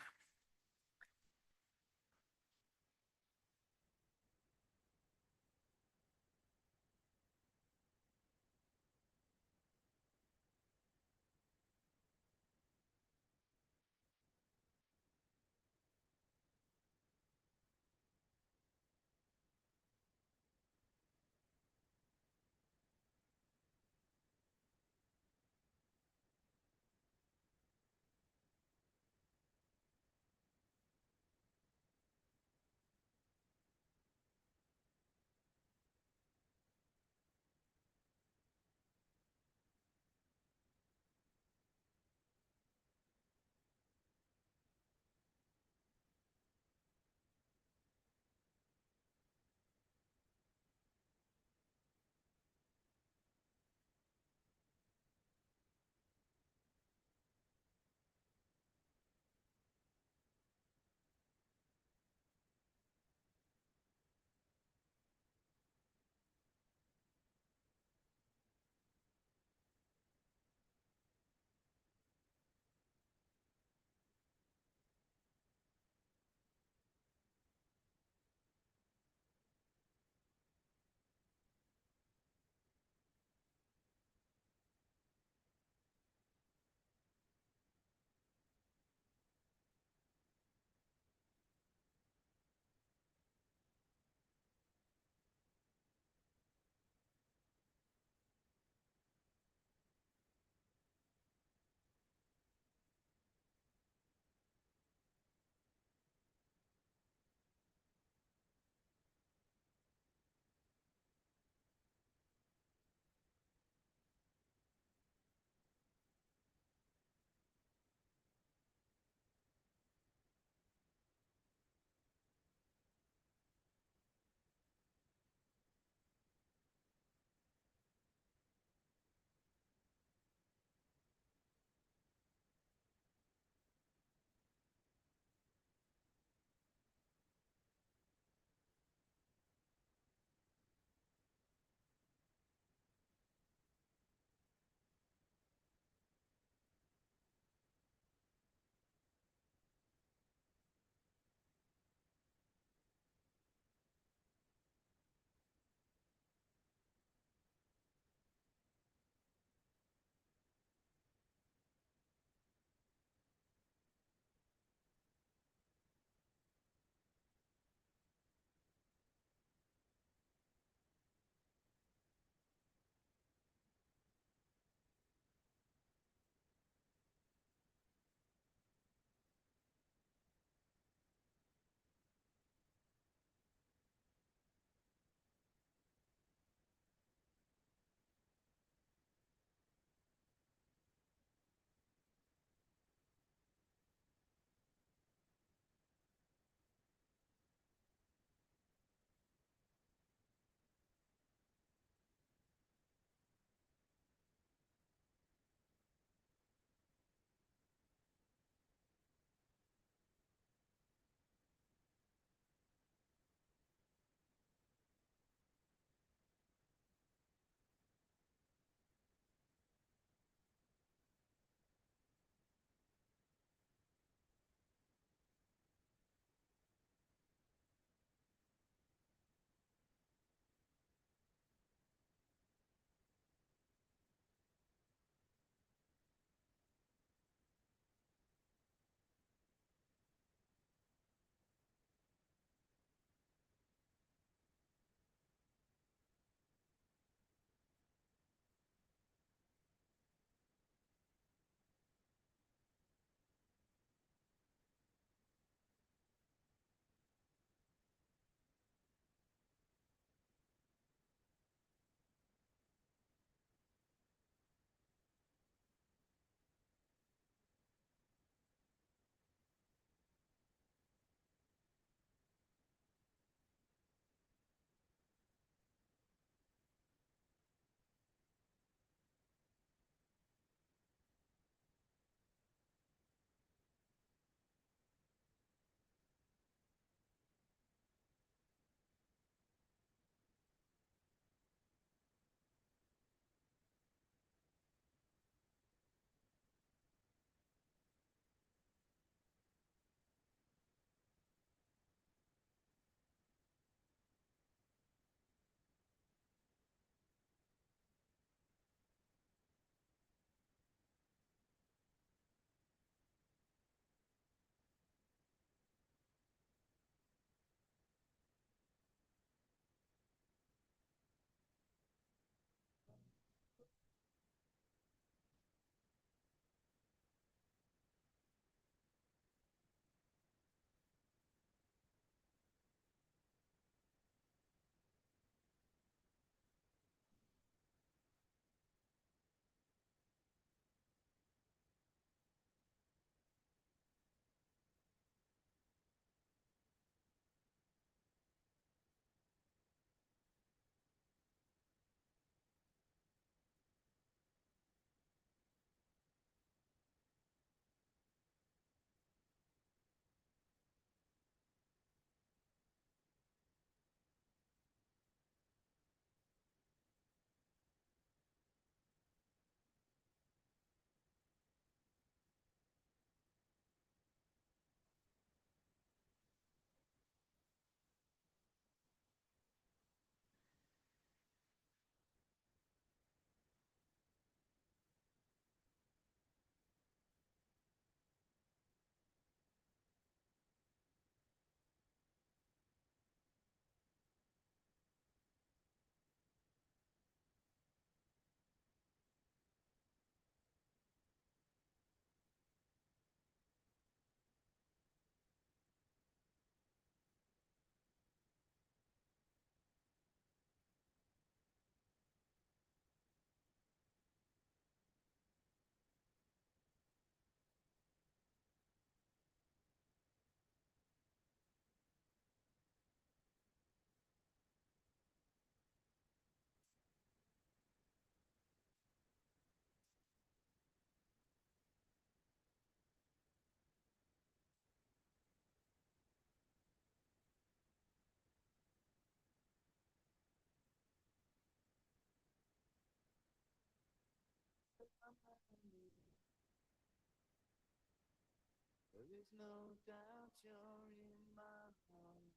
There's no doubt you're in my heart.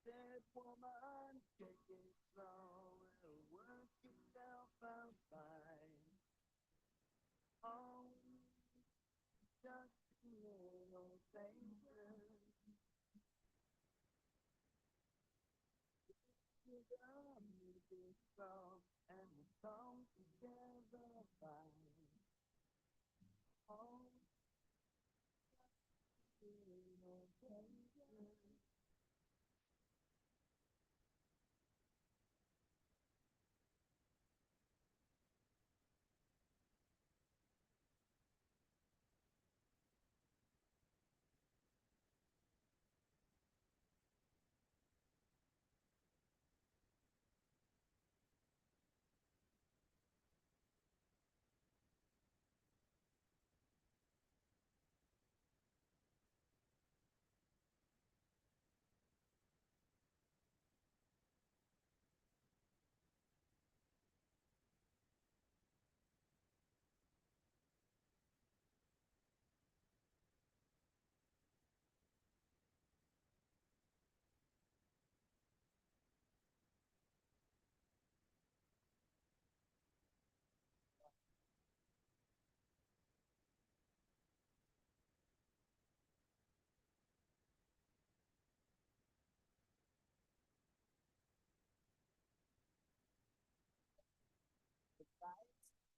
That woman, take it slow, it'll work itself out fine. Oh, just a little favor. You got me this song, and the song together fine. Oh, just a little favor.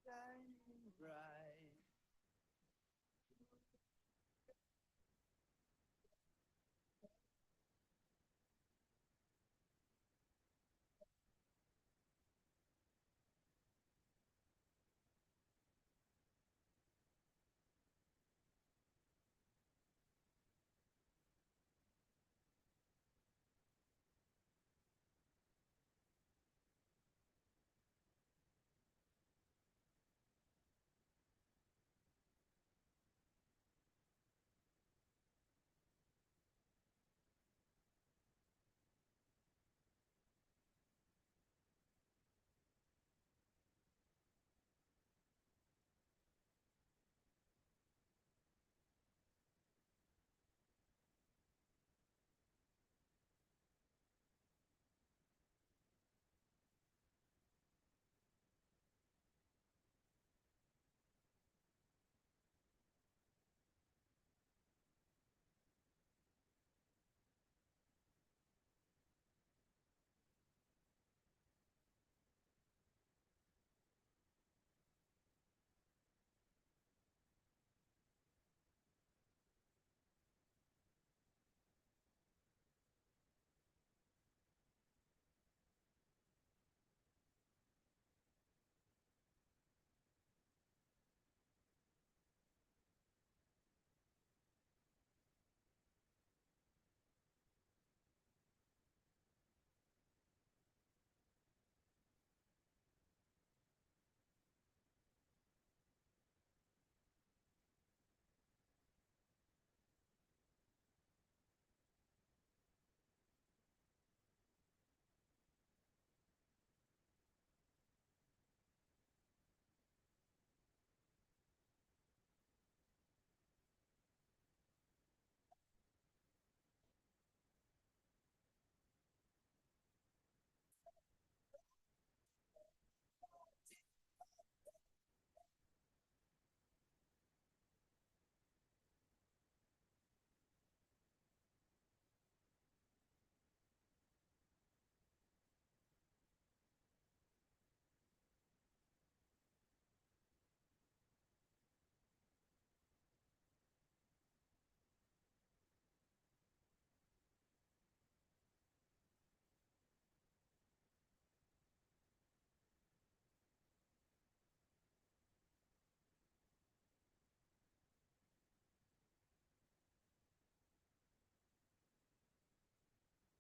Shining bright.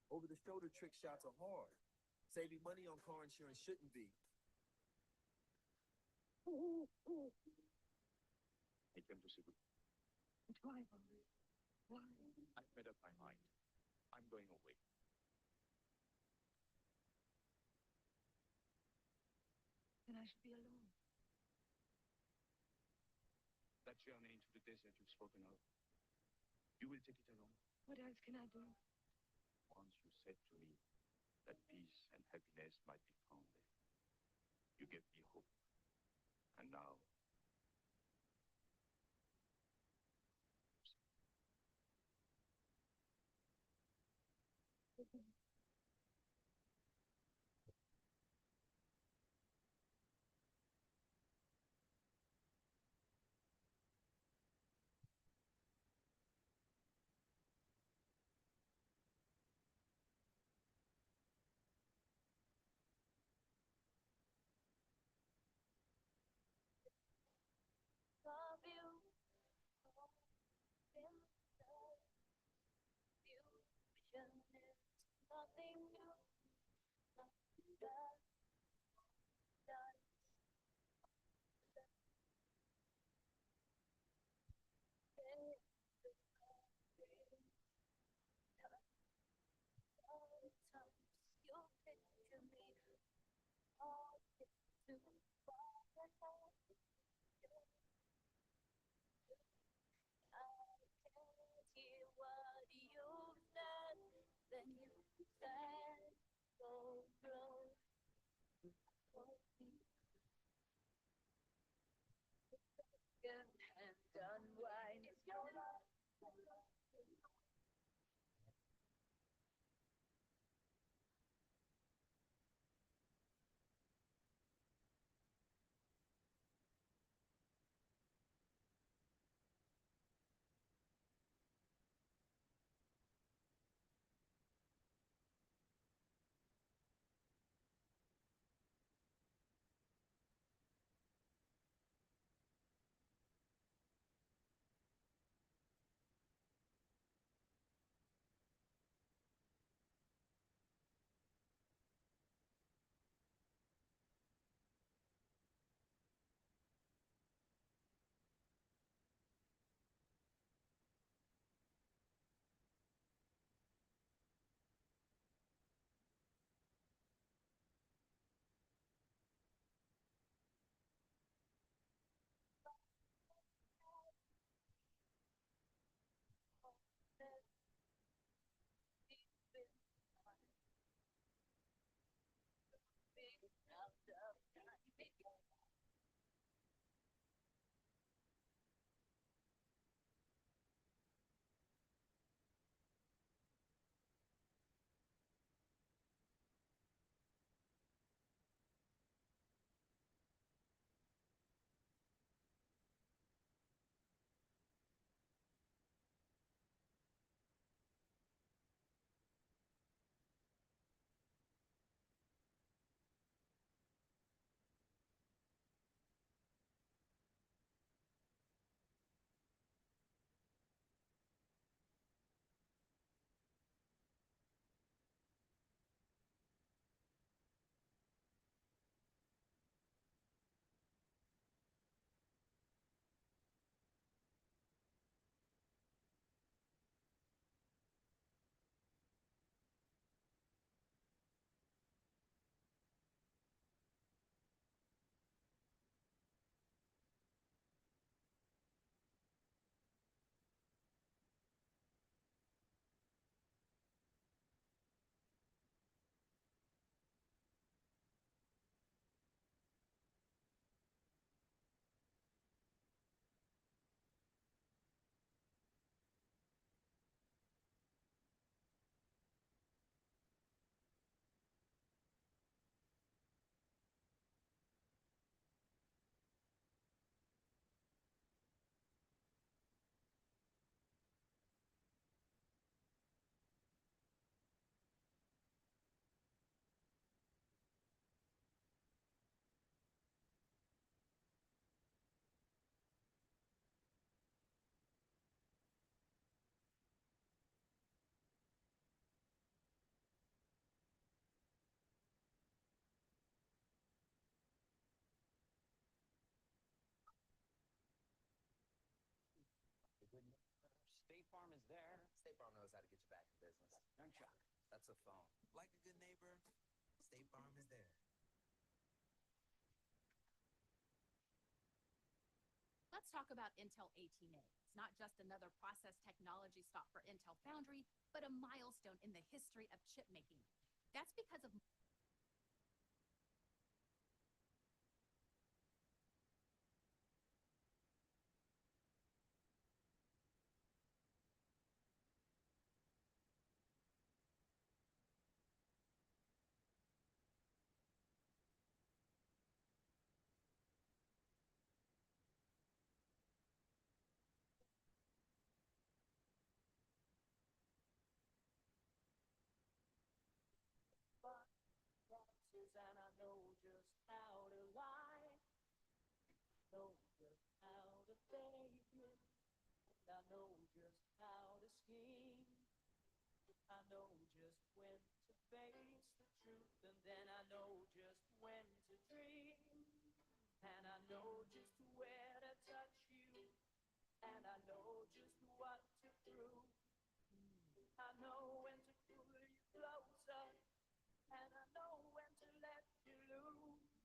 Over-the-shoulder trick shots are hard. Saving money on car insurance shouldn't be. I came to see you. Why? I made up my mind. I'm going away. Then I should be alone. journey into the desert you've spoken of. You will take it alone. What else can I do? Once you said to me that peace and happiness might be found there. You gave me hope. And now, Love you. Fusion is nothing new. Nothing does. All the times you picture me, all too far ahead. I can't hear what you've said. Then you said, go blow. And unwind your love. State Farm is there. State Farm knows how to get you back in business. Nunchuck. That's a phone. Like a good neighbor, State Farm is there. Let's let's talk about Intel 18A. It's not just another process technology stop for Intel Foundry, but a milestone in the history of chip making. That's because of and I know just how to lie, know just how to fake it, and I know just how to scheme. I know just when to face the truth, and then I know just when to dream, and I know just where to touch you, and I know just what to prove. I know when to pull you closer, and I know when to let you loose.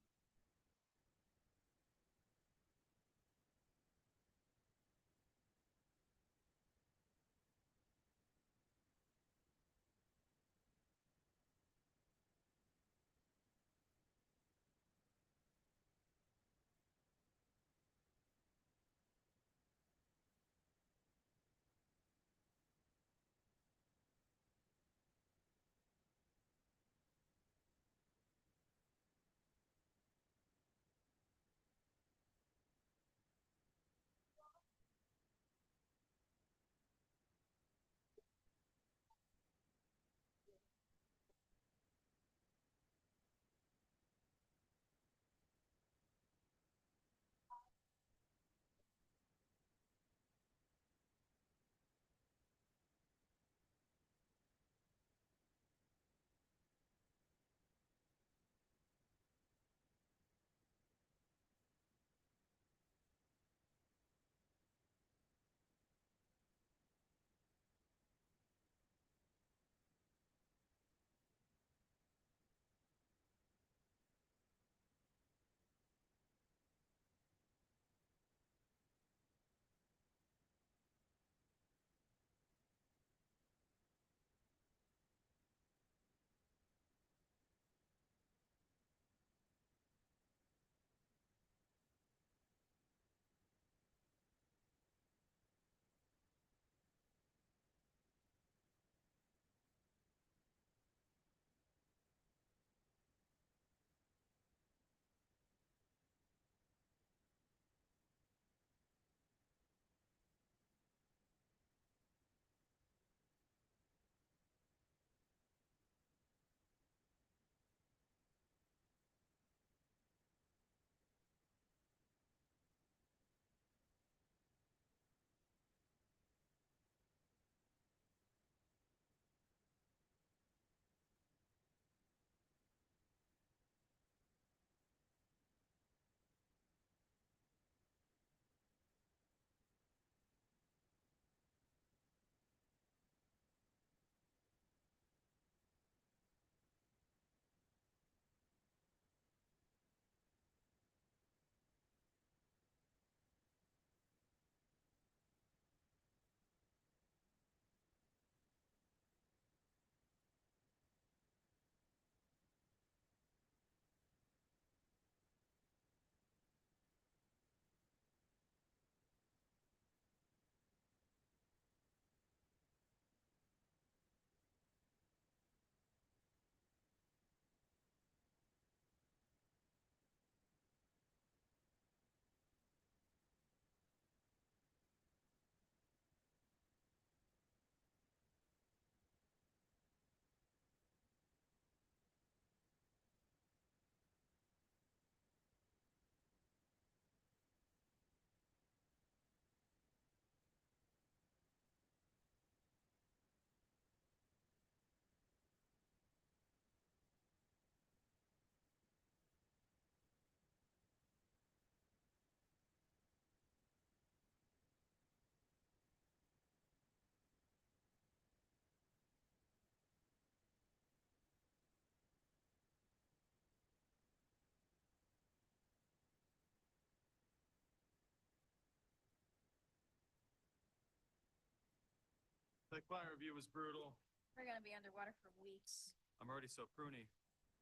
That client review was brutal. We're gonna be underwater for weeks. I'm already so pruny.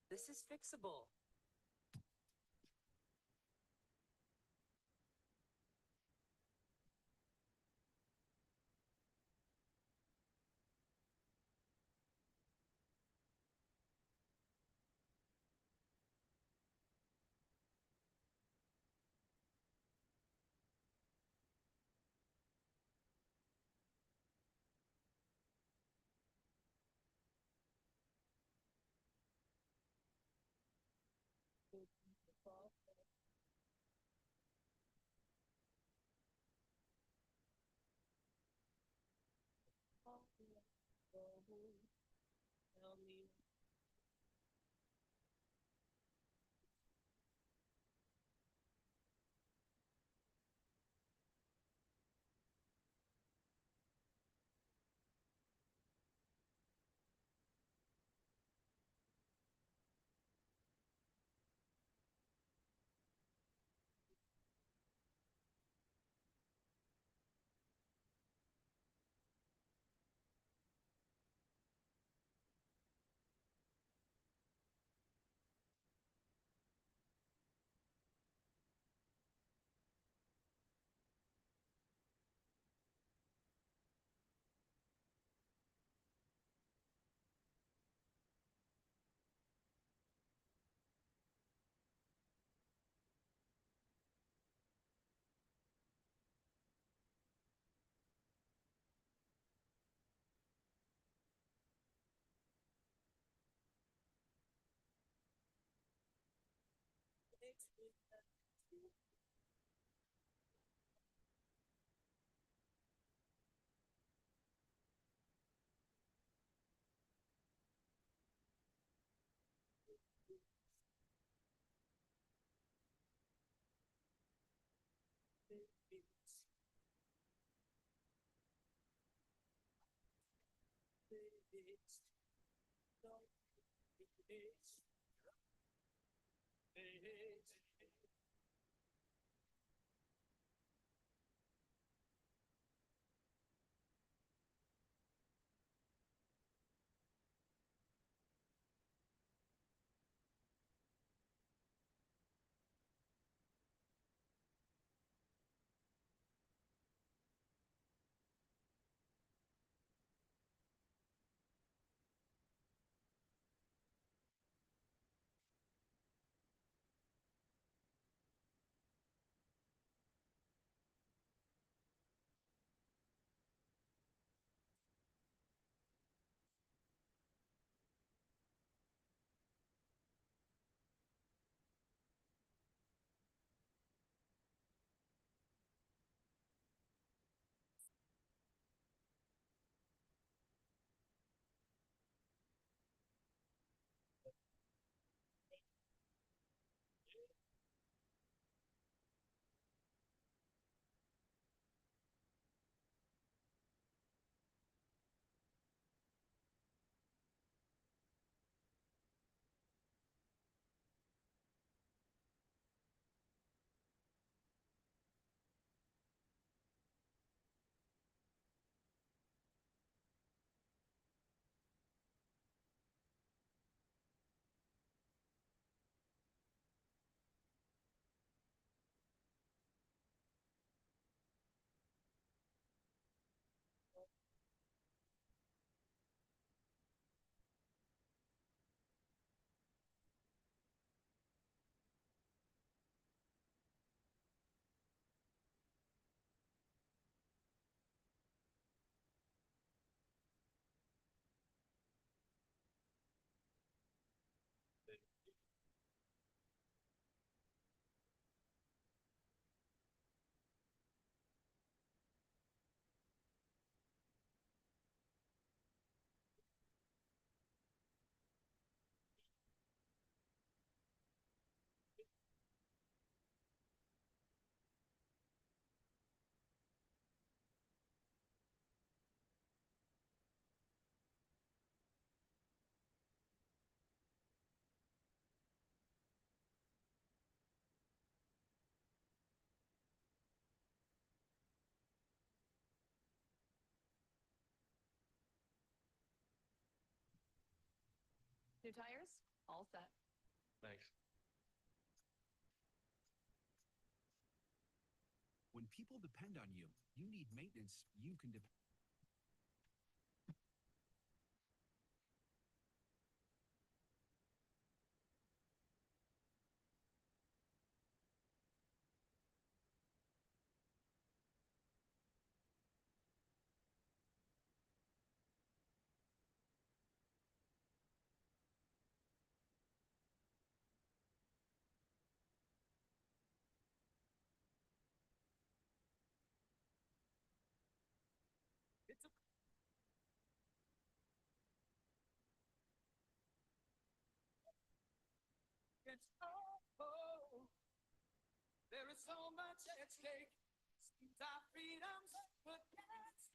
This is fixable. Two tires, all set. Thanks. When people depend on you, you need maintenance you can depend. It's a It's oh, there is so much at stake. Seems our freedoms, but that's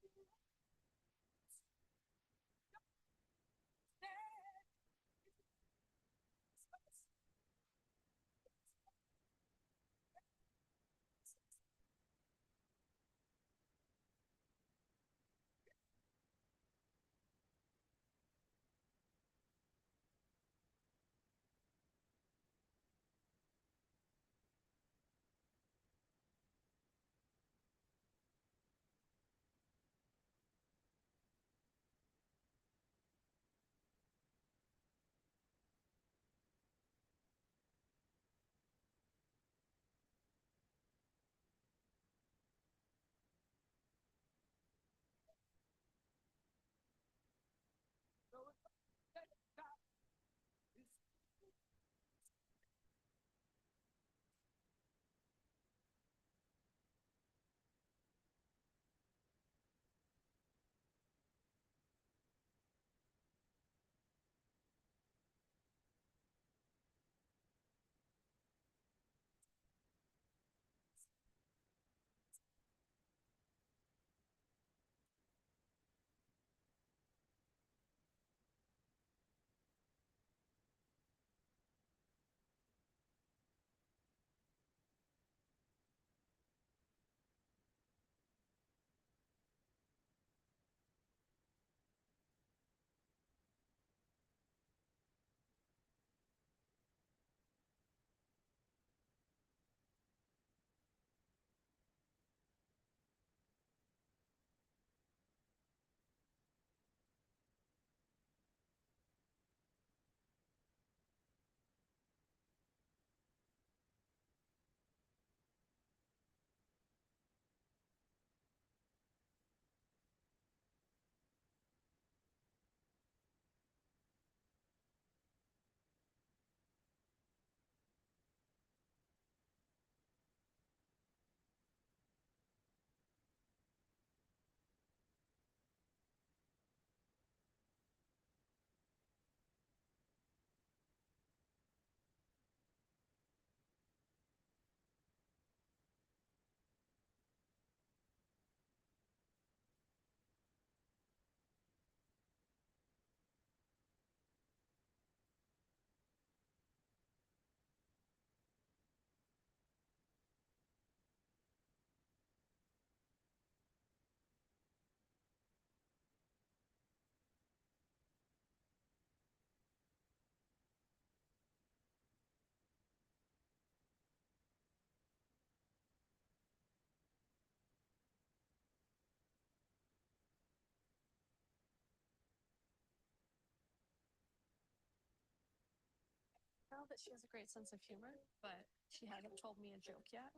Know that she has a great sense of humor, but she hasn't told me a joke yet.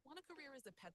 Want a career as a pet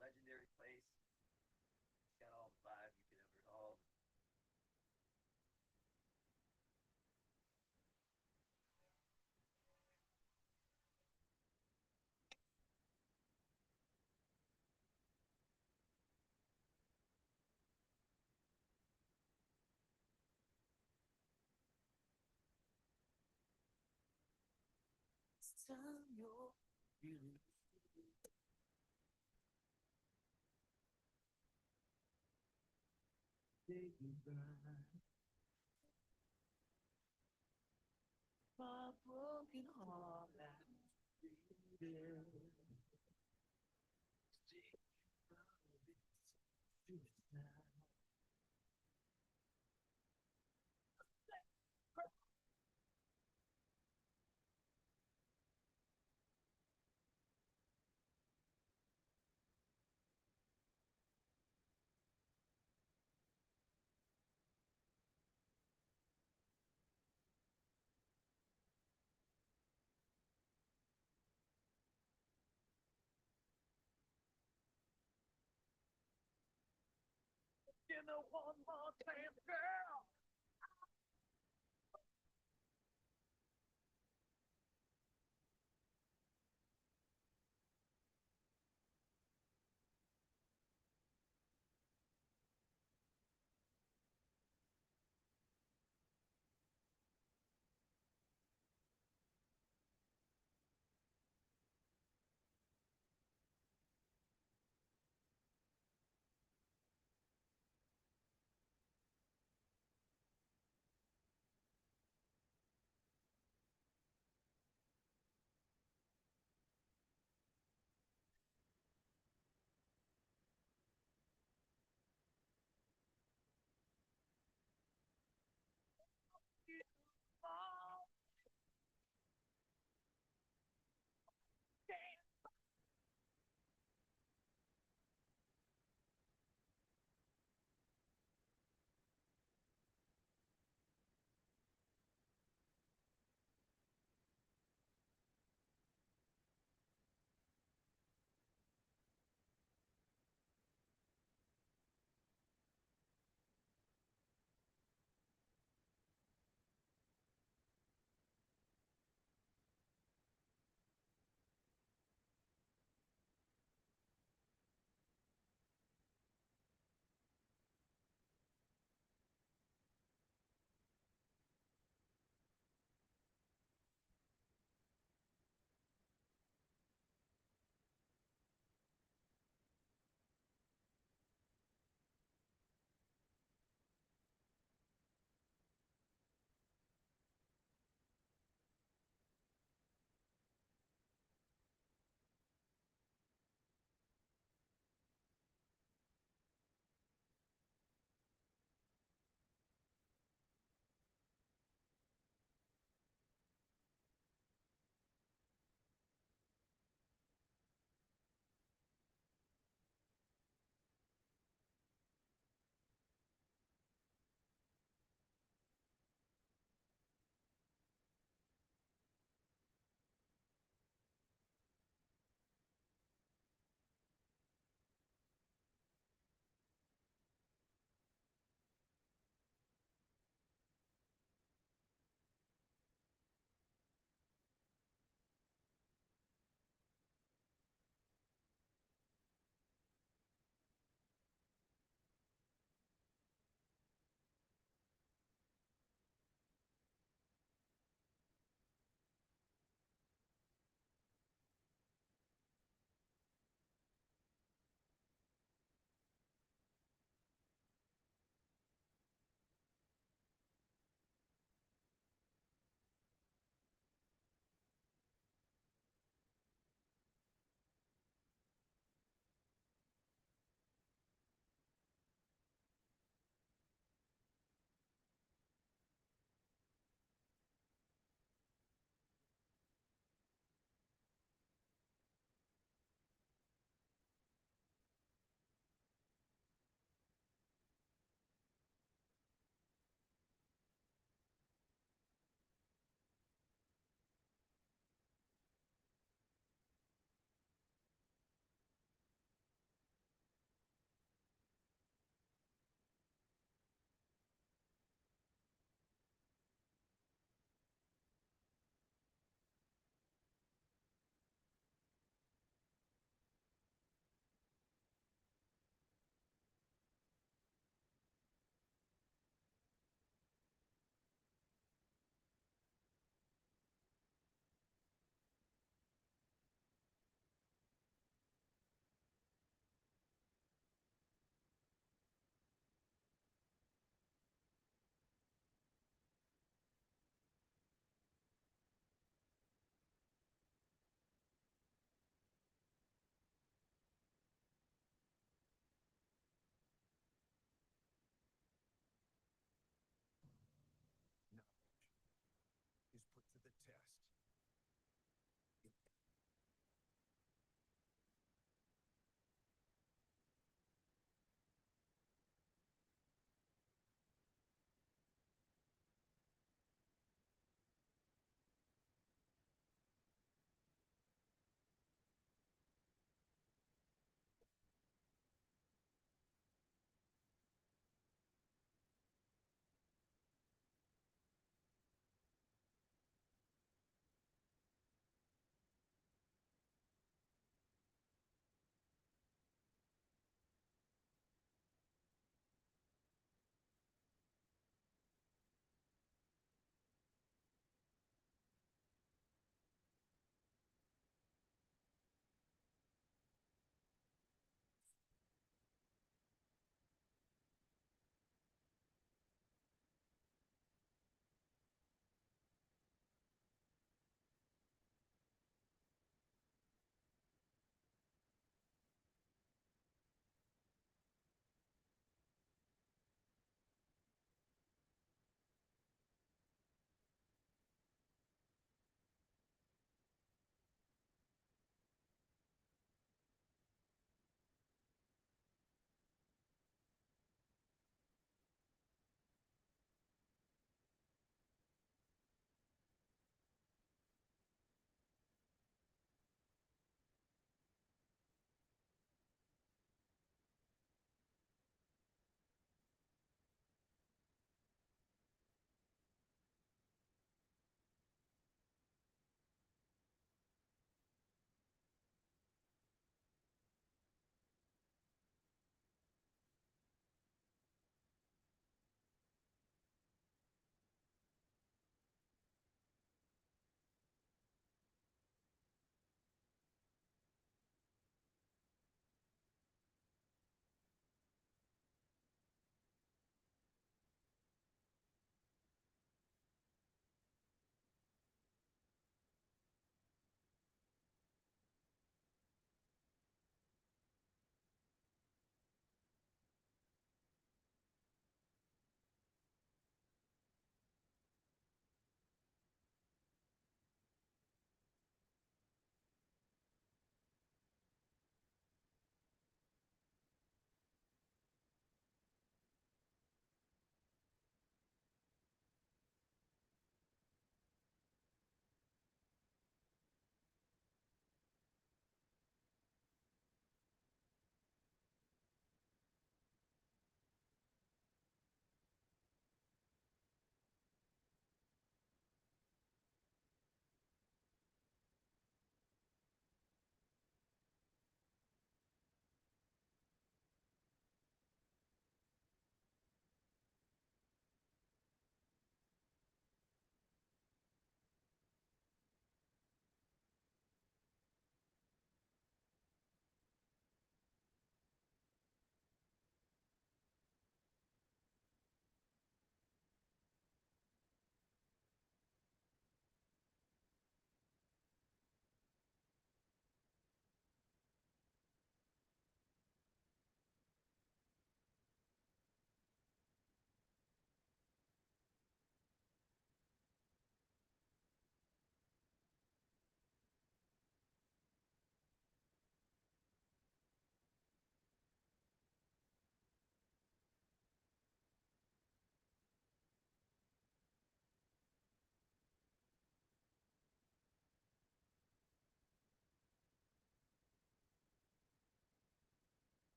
legendary place. It's got all the vibe you could ever all. Samuel, you. My broken heart and freedom. You know, one more time, girl.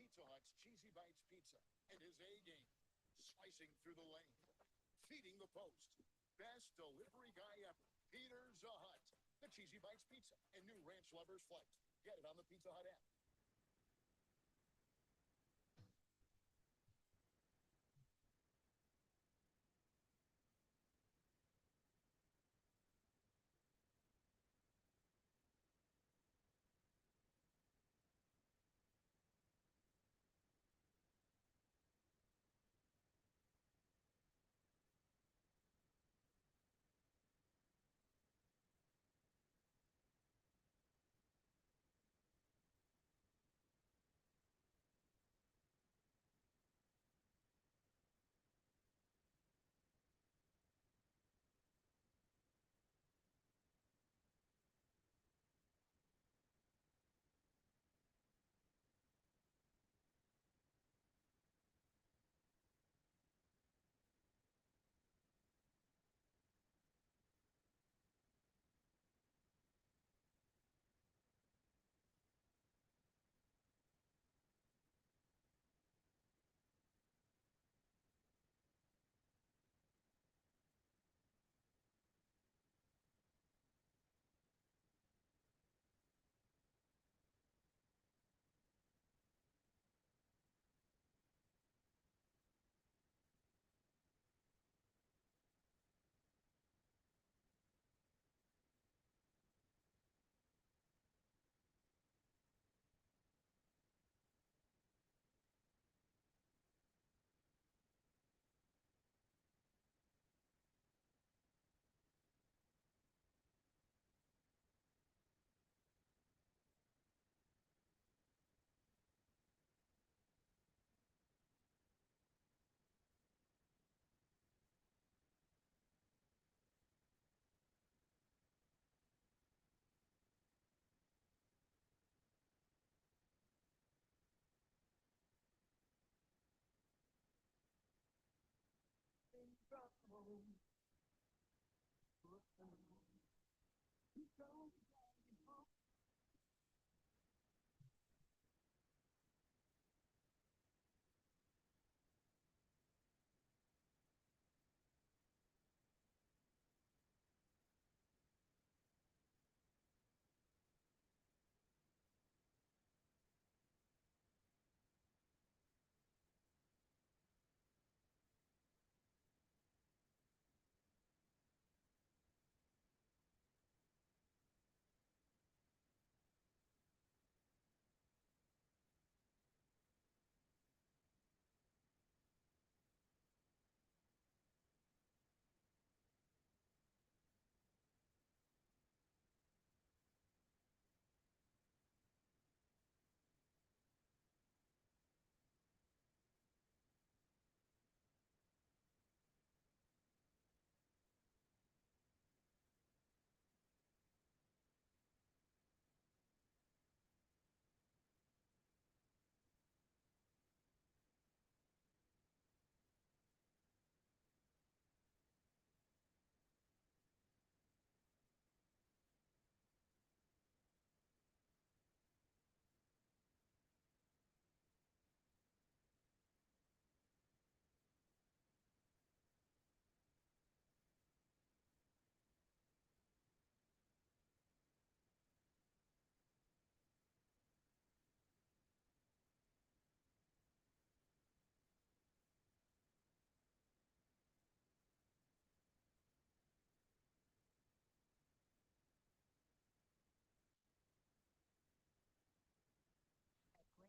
Pizza Hut's Cheesy Bites Pizza and his A game. Slicing through the lane. Feeding the post. Best delivery guy ever. Peter Zahut. The Cheesy Bites Pizza and new Ranch Lovers Flight. Get it on the Pizza Hut app.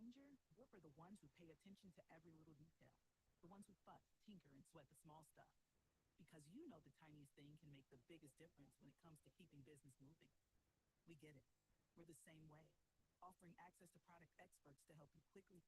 Granger, we're for the ones who pay attention to every little detail. The ones who fuss, tinker, and sweat the small stuff. Because you know the tiniest thing can make the biggest difference when it comes to keeping business moving. We get it. We're the same way, offering access to product experts to help you quickly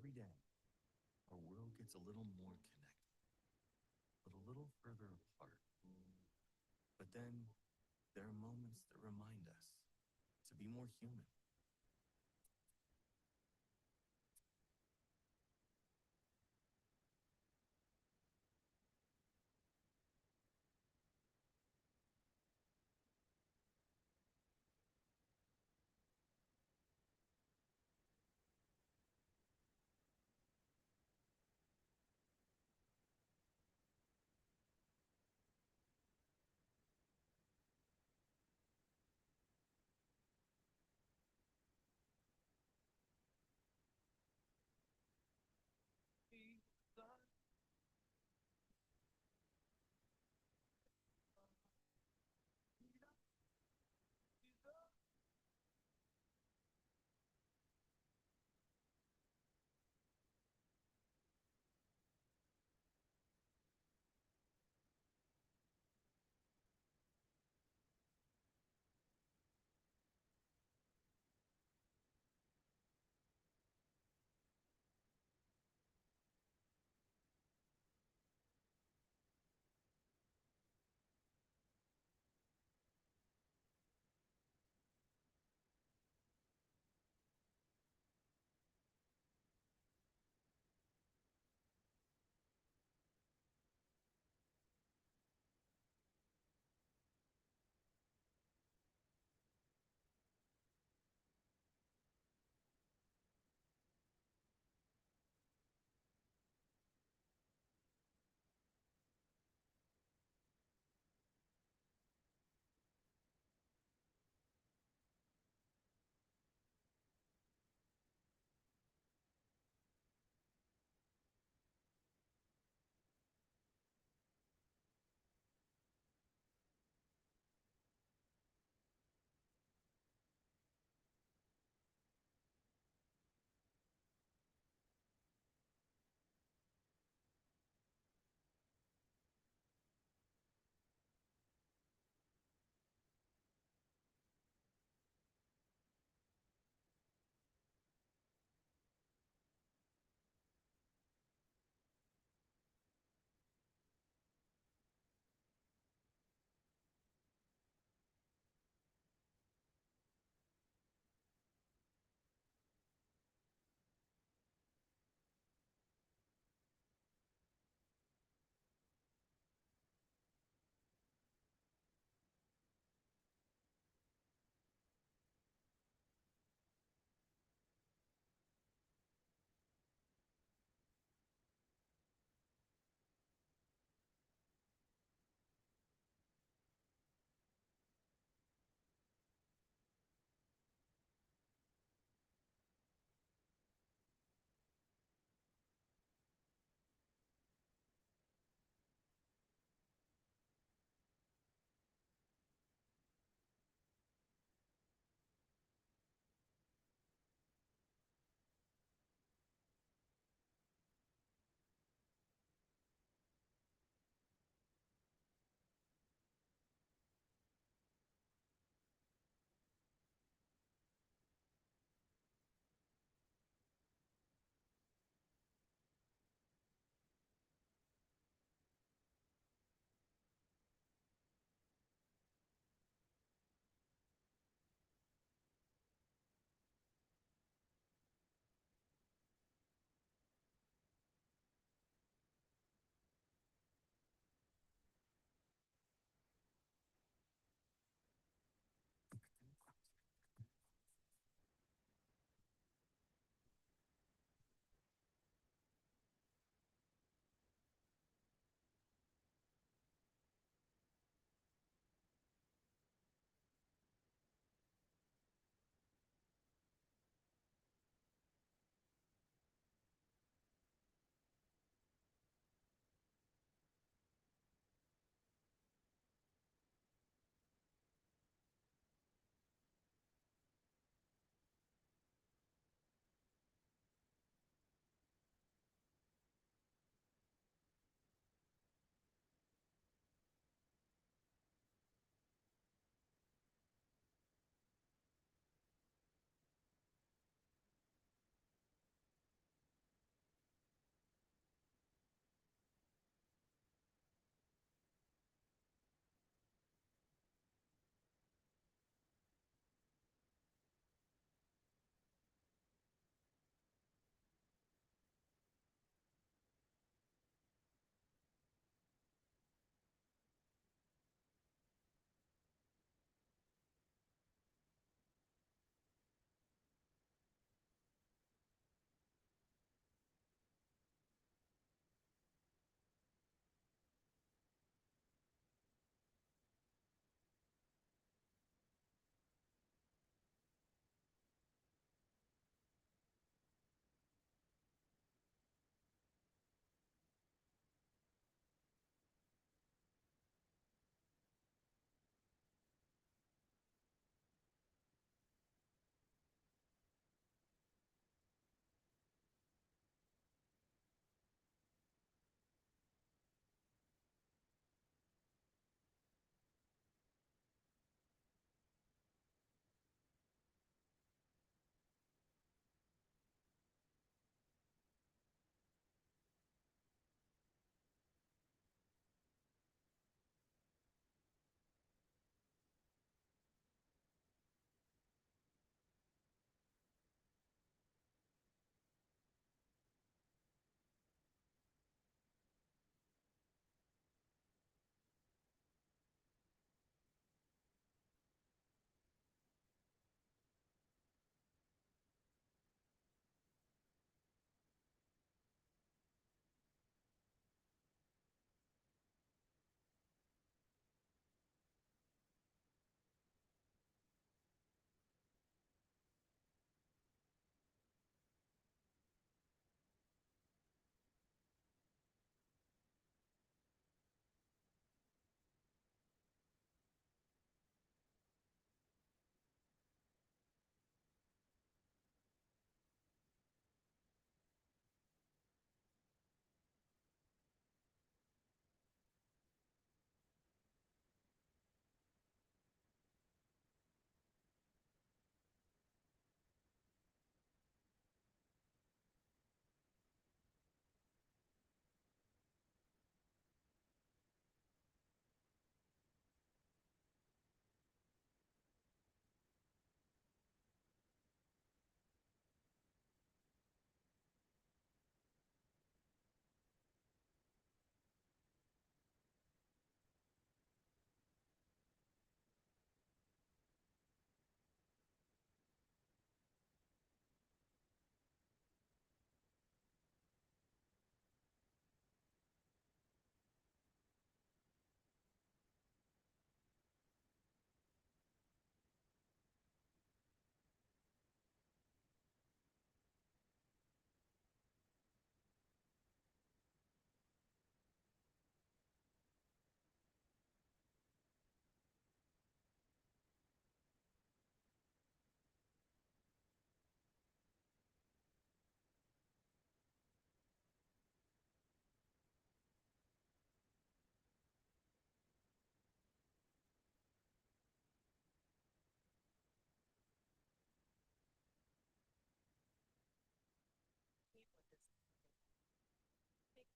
Every day, our world gets a little more connected, but a little further apart. But then there are moments that remind us to be more human.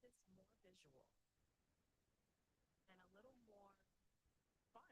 this more visual and a little more fun.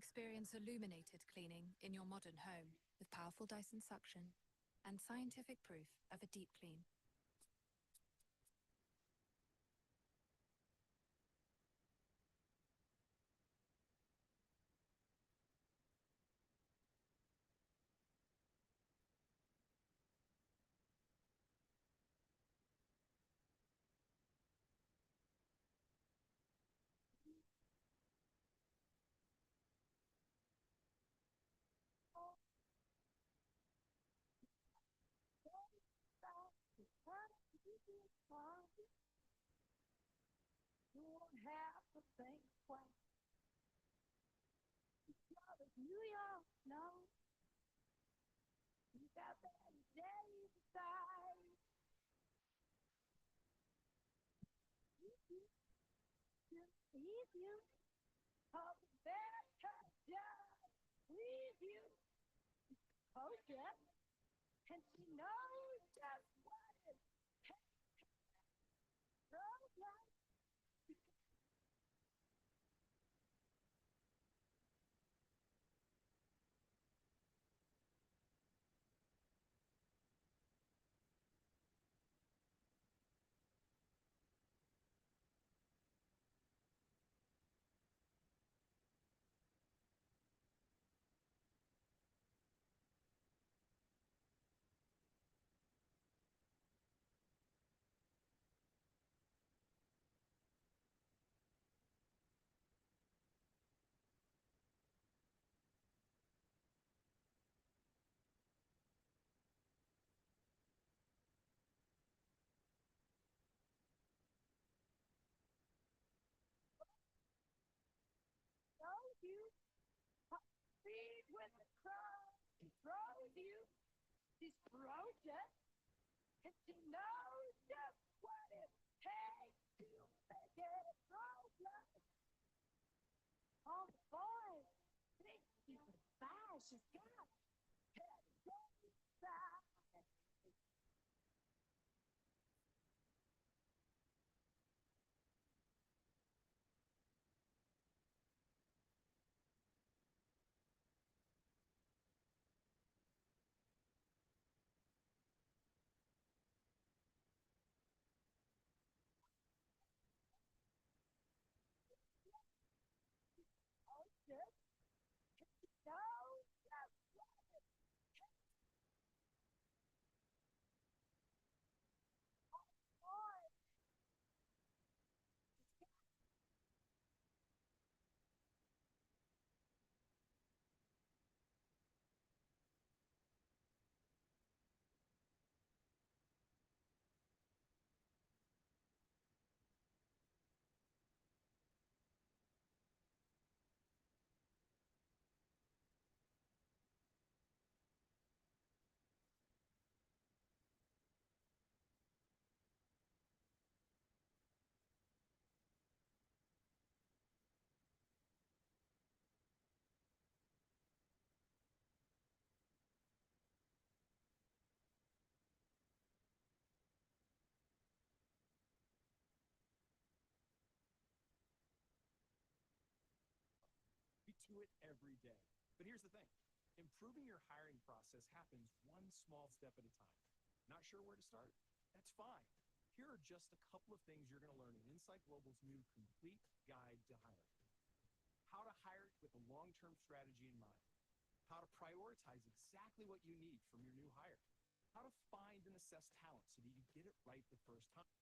Experience illuminated cleaning in your modern home with powerful Dyson suction and scientific proof of a deep clean. You won't have to think twice. You don't know. You got that day inside. Leave you. Of that job. Leave you. Oh, yeah. And she knows just what it takes. So, right. You feed with the crowd. She throws you. She's ferocious. And she knows just what it takes to make it progress. Oh, boy. Think she's fast. She's got head inside. To it every day. But here's the thing. Improving your hiring process happens one small step at a time. Not sure where to start? That's fine. Here are just a couple of things you're going to learn in Insight Global's new complete guide to hiring. How to hire with a long-term strategy in mind. How to prioritize exactly what you need from your new hire. How to find and assess talent so that you get it right the first time.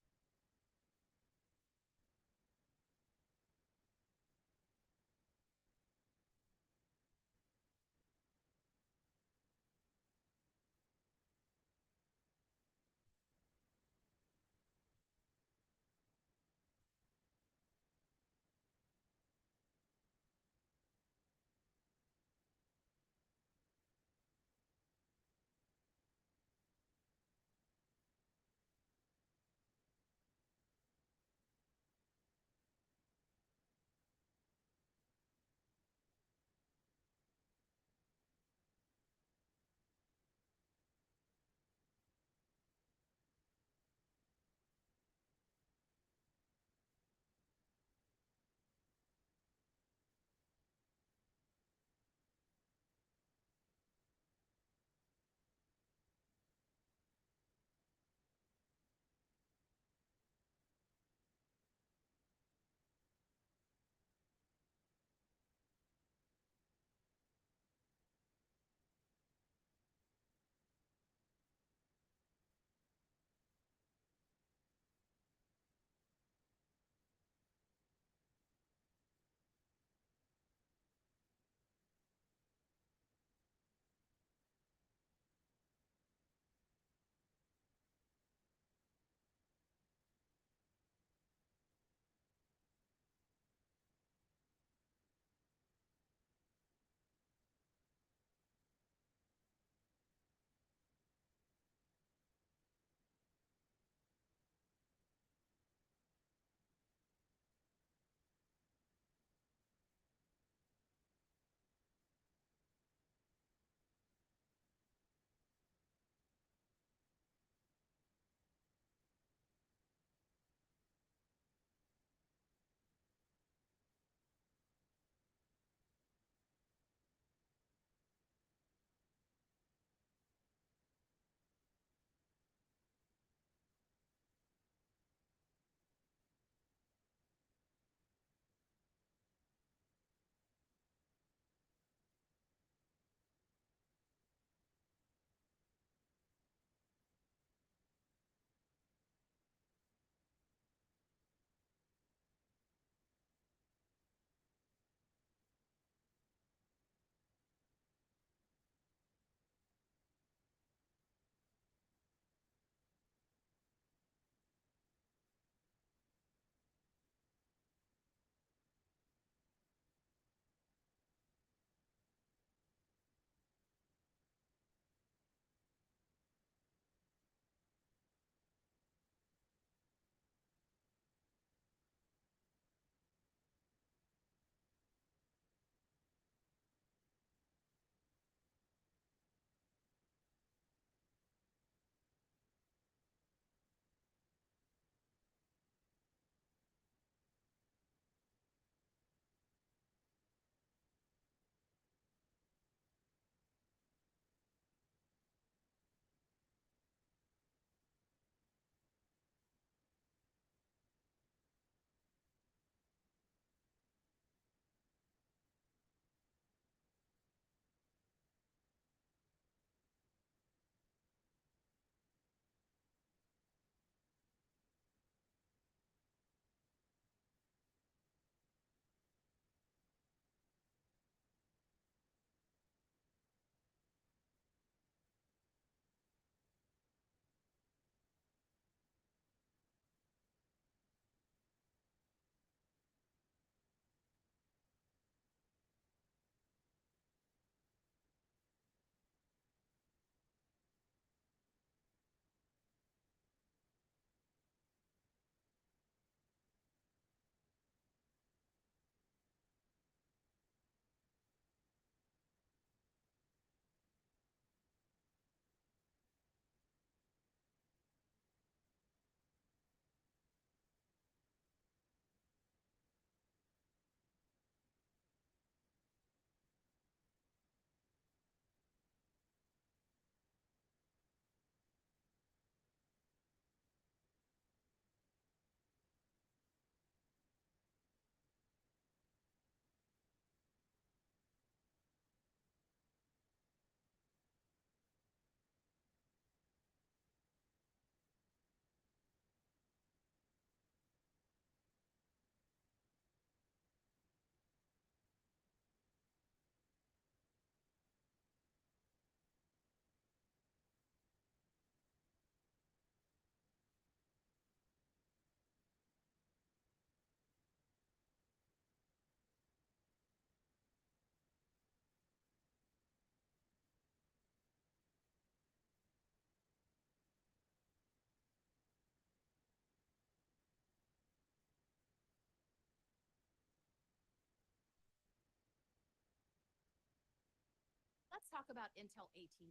let's talk about Intel 18.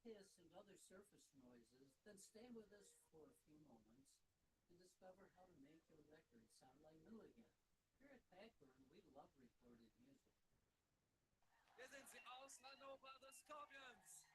hiss and other surface noises, then stay with us for a few moments to discover how to make your record sound like new again. Here at Packburn, we love recorded music. Wir sind die Auslandnova the Scorpions.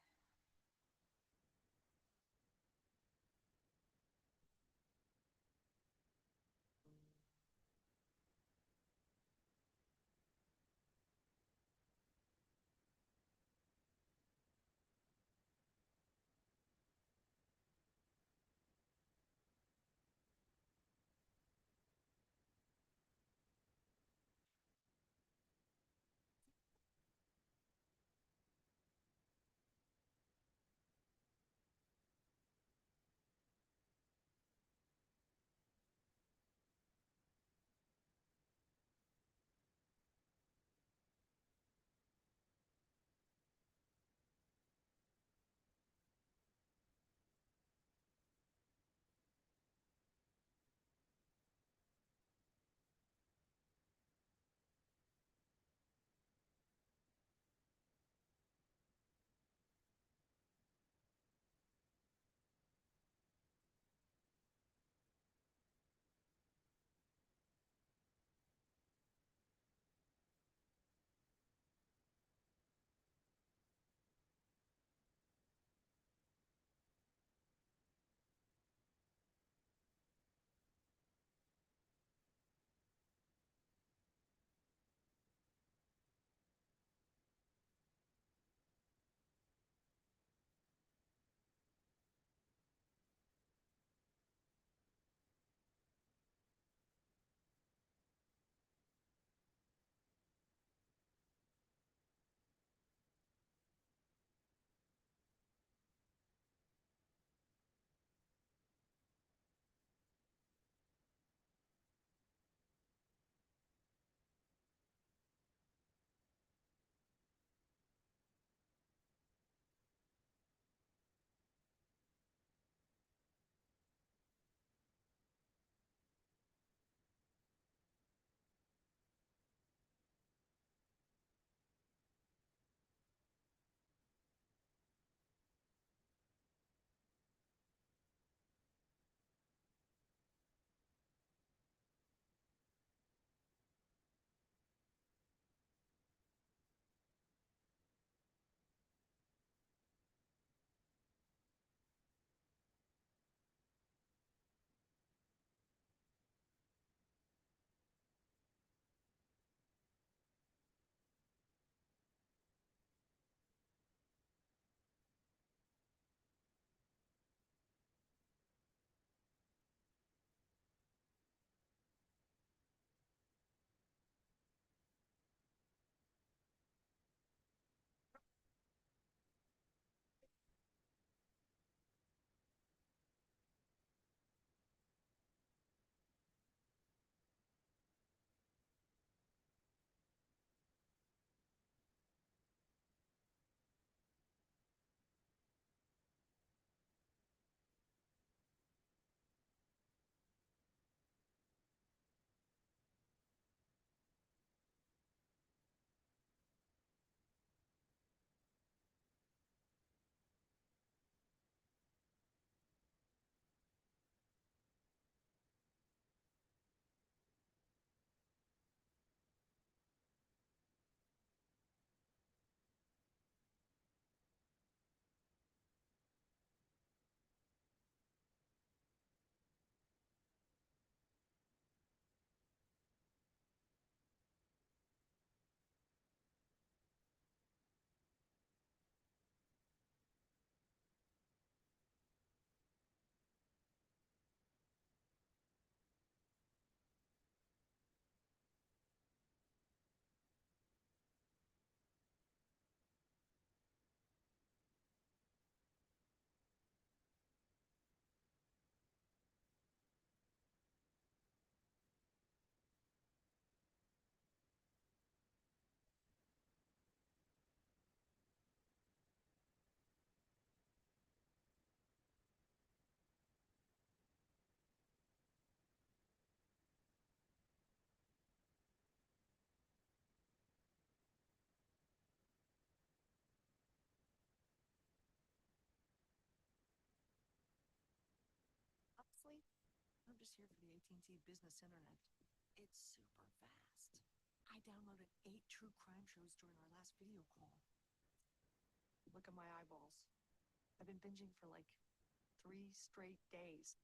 just here for the AT&T Business Internet. It's super fast. I downloaded 8 true crime shows during our last video call. Look at my eyeballs. I've been binging for like 3 straight days.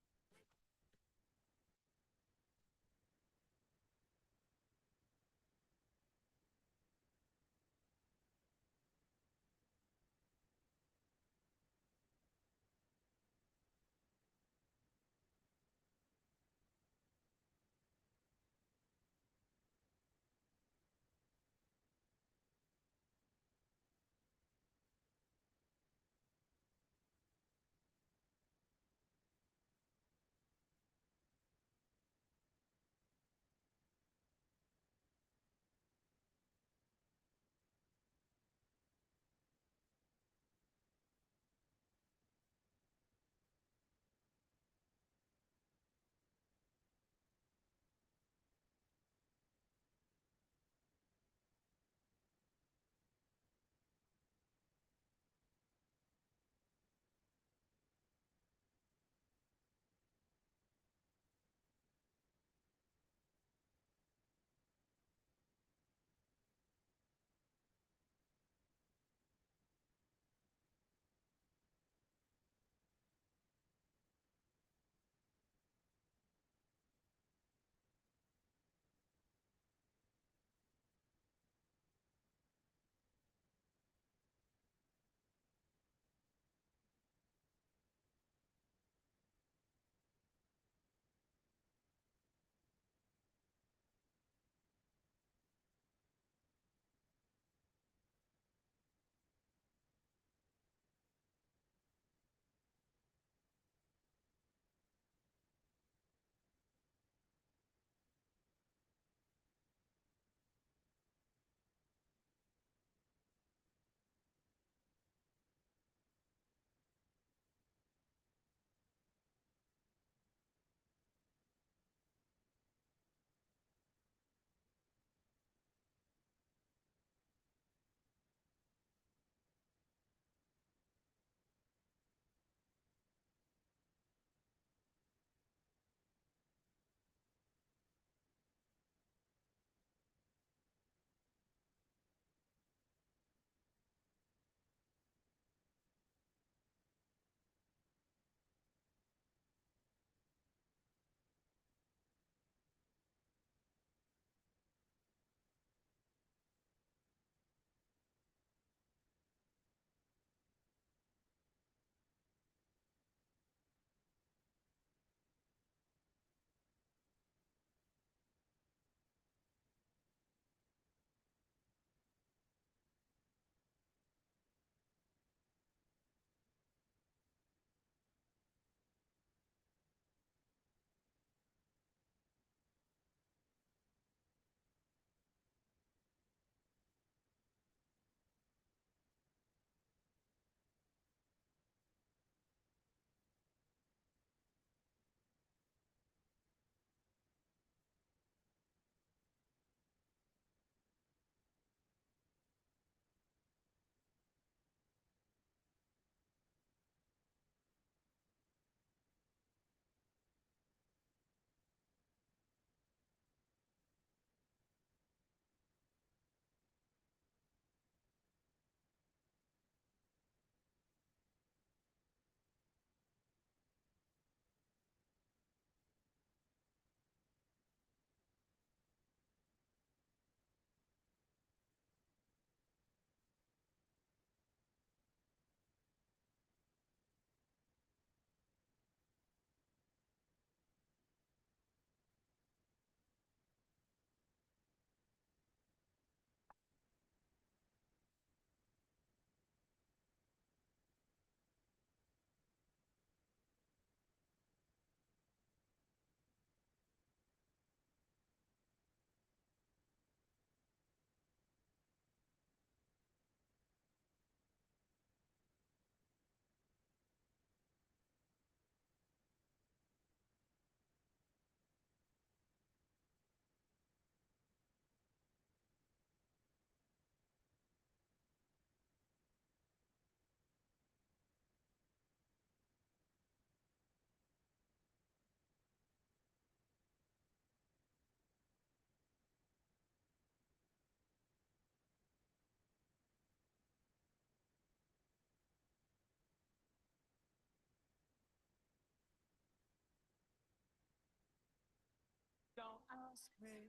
ask me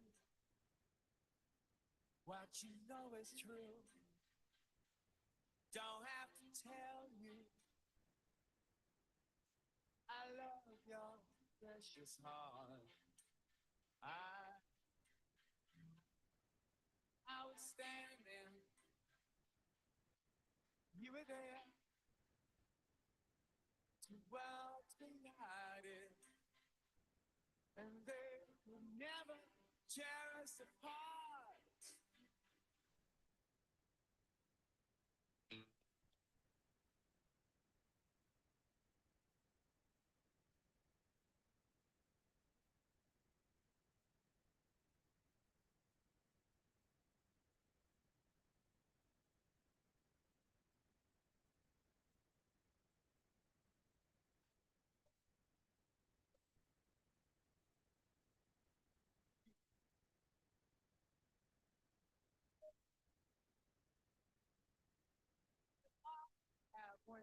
what you know is true. Don't have to tell you I love your precious heart. I was standing, you were there, two worlds collided, and they will never tear us apart. When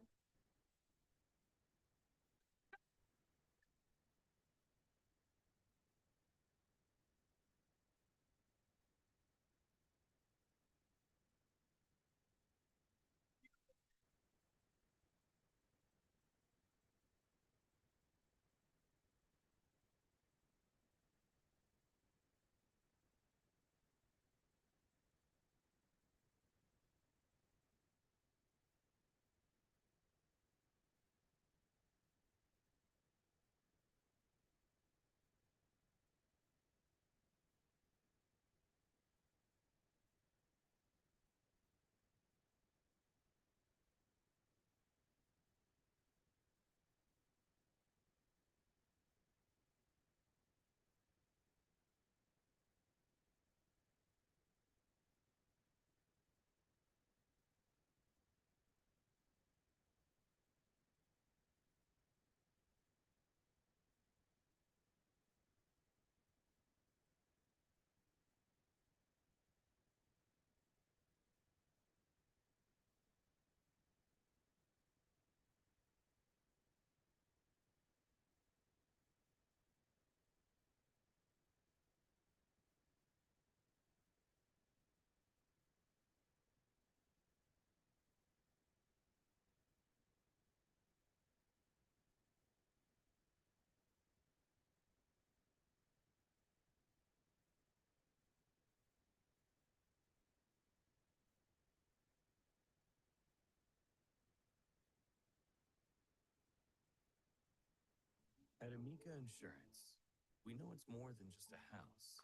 At Amica Insurance, we know it's more than just a house.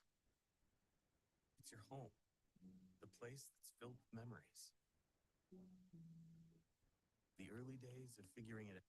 It's your home, the place that's filled with memories. The early days of figuring it out.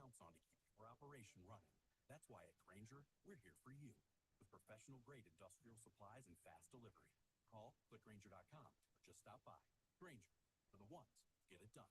counts on to keep your operation running. That's why at Grainger, we're here for you with professional-grade industrial supplies and fast delivery. Call clickgrainger.com or just stop by. Grainger, for the ones who get it done.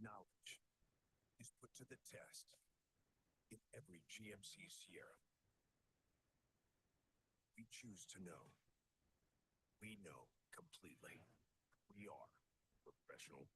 Knowledge is put to the test in every GMC Sierra. We choose to know. We know completely. We are professional.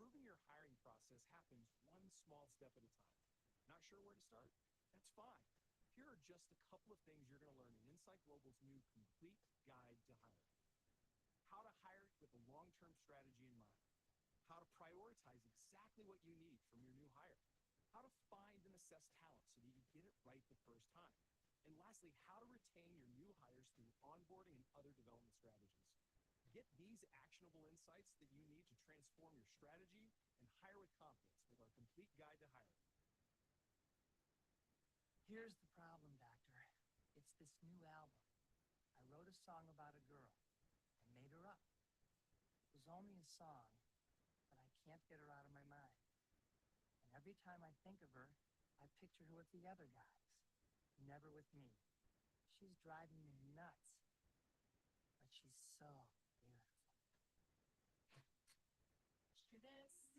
Improving your hiring process happens one small step at a time. Not sure where to start? That's fine. Here are just a couple of things you're going to learn in Insight Global's new complete guide to hiring. How to hire with a long-term strategy in mind. How to prioritize exactly what you need from your new hire. How to find and assess talent so that you get it right the first time. And lastly, how to retain your new hires through onboarding and other development strategies. Get these actionable insights that you need to transform your strategy and hire with confidence with our complete guide to hiring. Here's the problem, Doctor. It's this new album. I wrote a song about a girl. I made her up. It was only a song, but I can't get her out of my mind. And every time I think of her, I picture her with the other guys, never with me. She's driving me nuts, but she's so beautiful. Picture this. Song.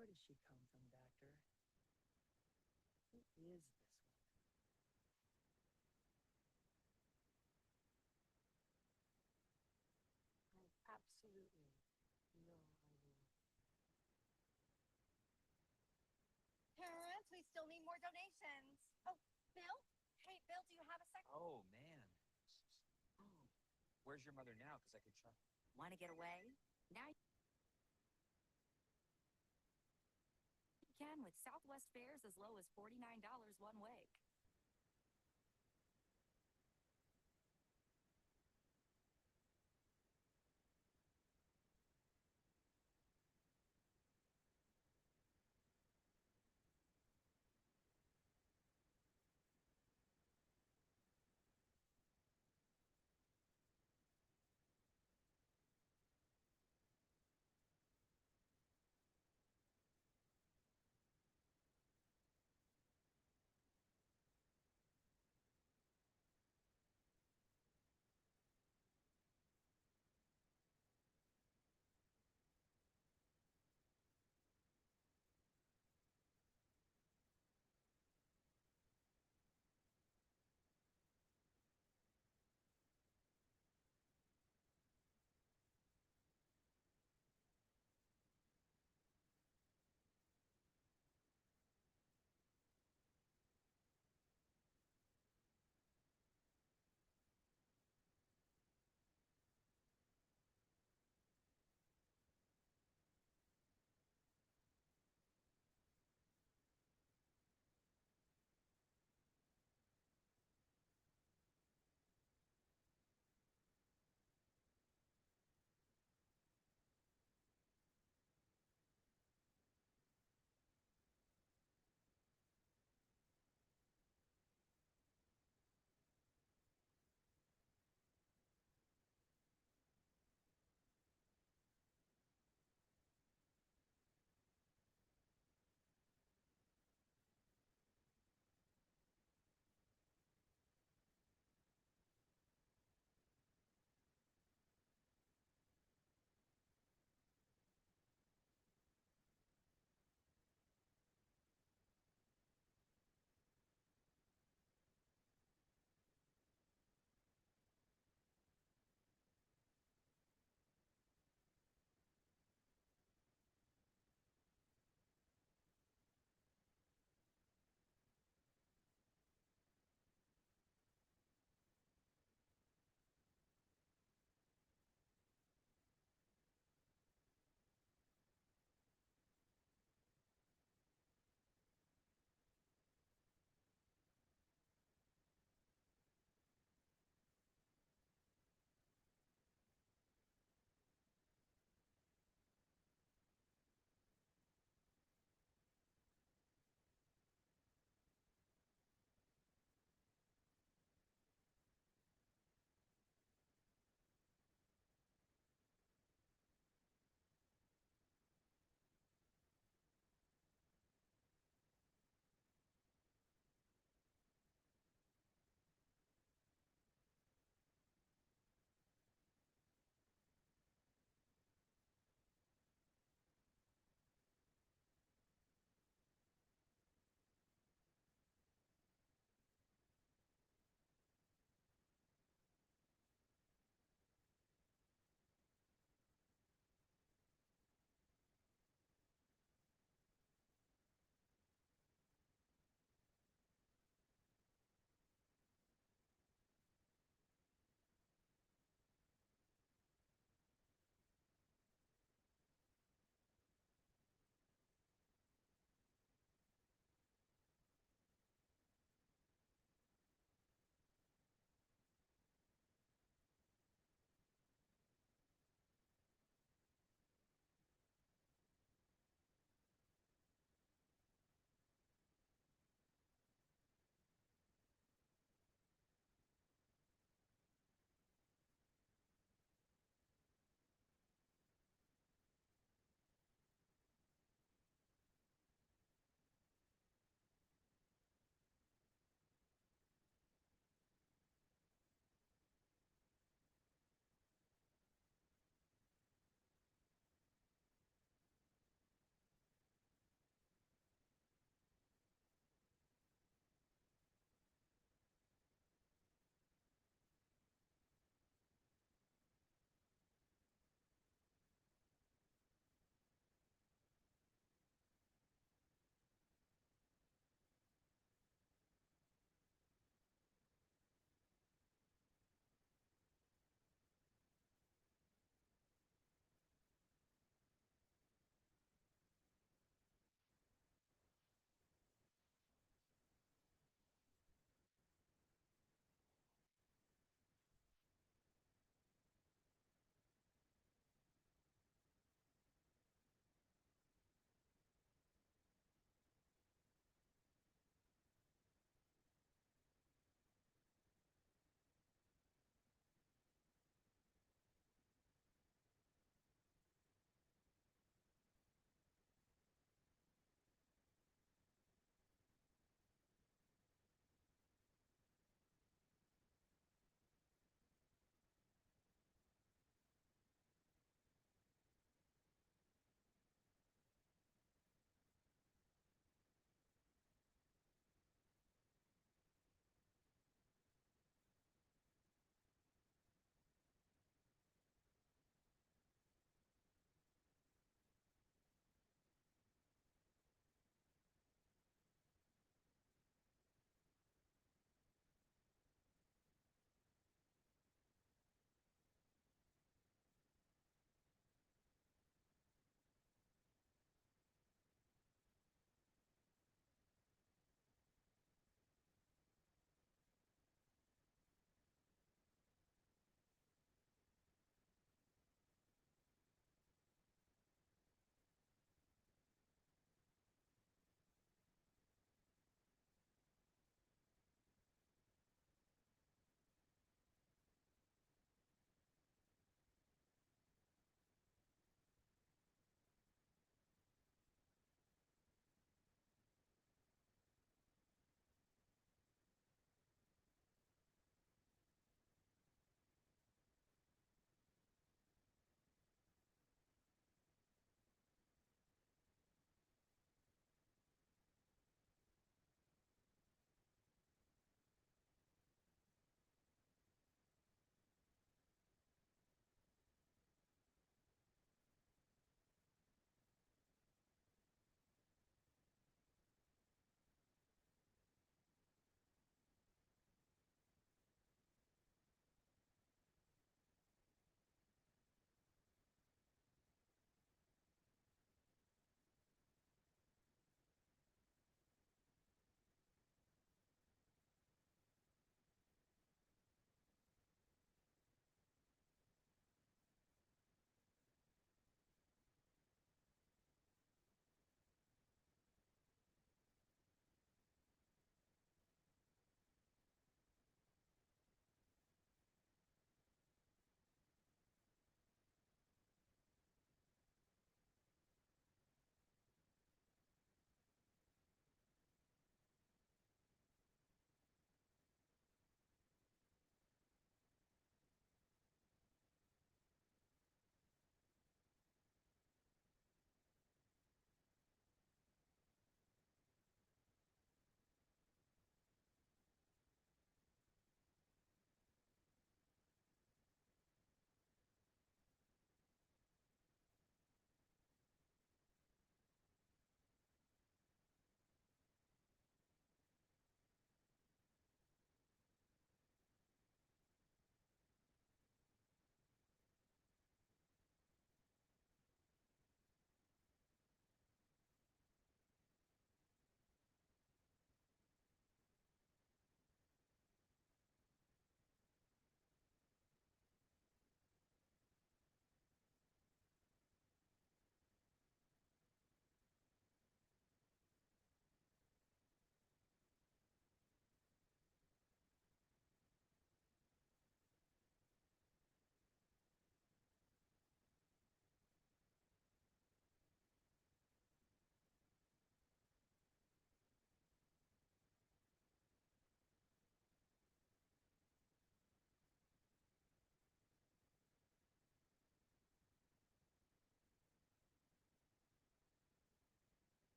Where does she come from, Doctor? Who is this one? I have absolutely no idea. Parents, we still need more donations. Oh, Bill? Hey, Bill, do you have a second? Oh, man. Oh. Where's your mother now? Because I could try. Want to get away? Now you can with Southwest fares as low as $49 one way.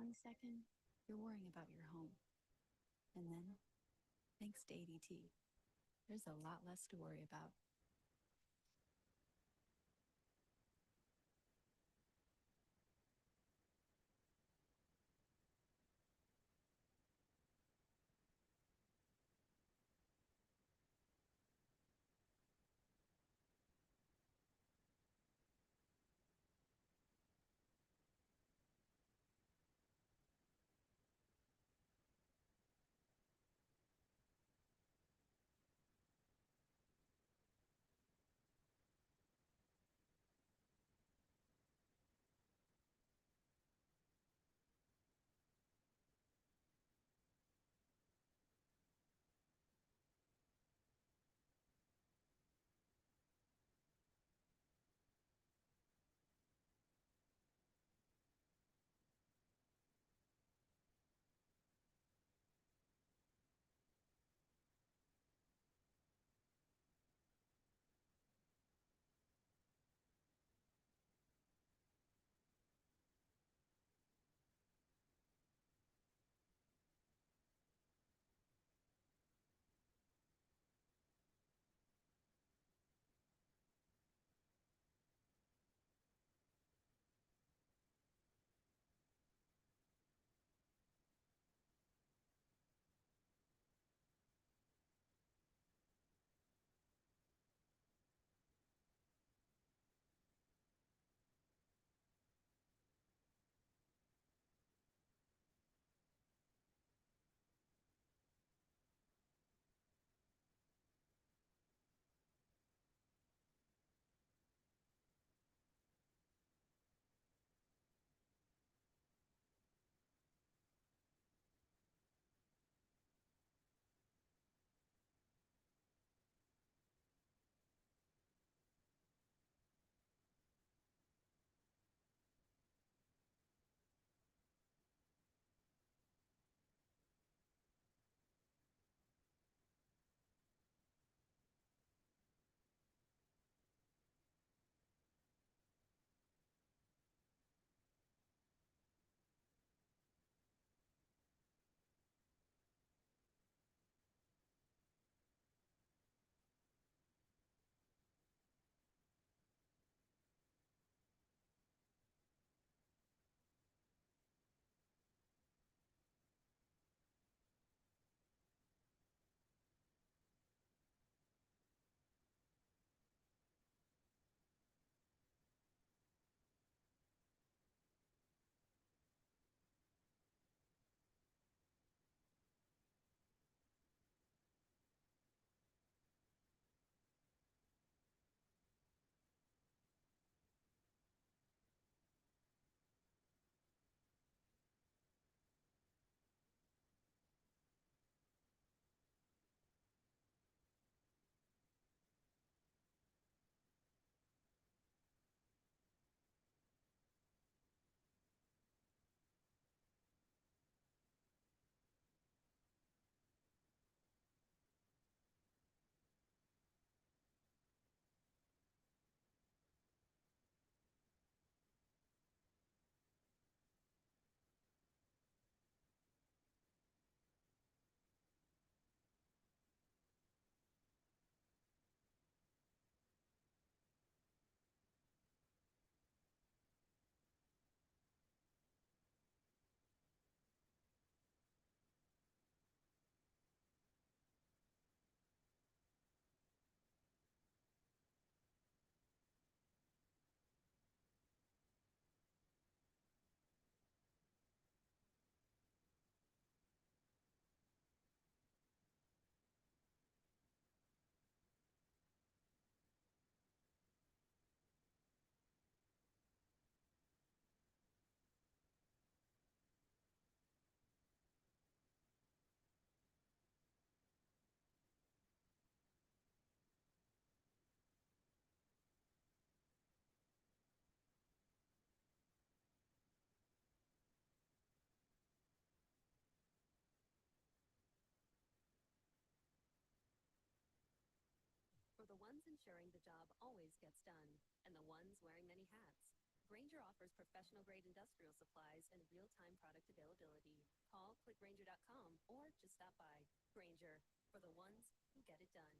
one second, you're worrying about your home. And then, thanks to ADT, there's a lot less to worry about. For the ones ensuring the job always gets done, and the ones wearing many hats. Grainger offers professional-grade industrial supplies and real-time product availability. Call clickgrainger.com or just stop by. Grainger, for the ones who get it done.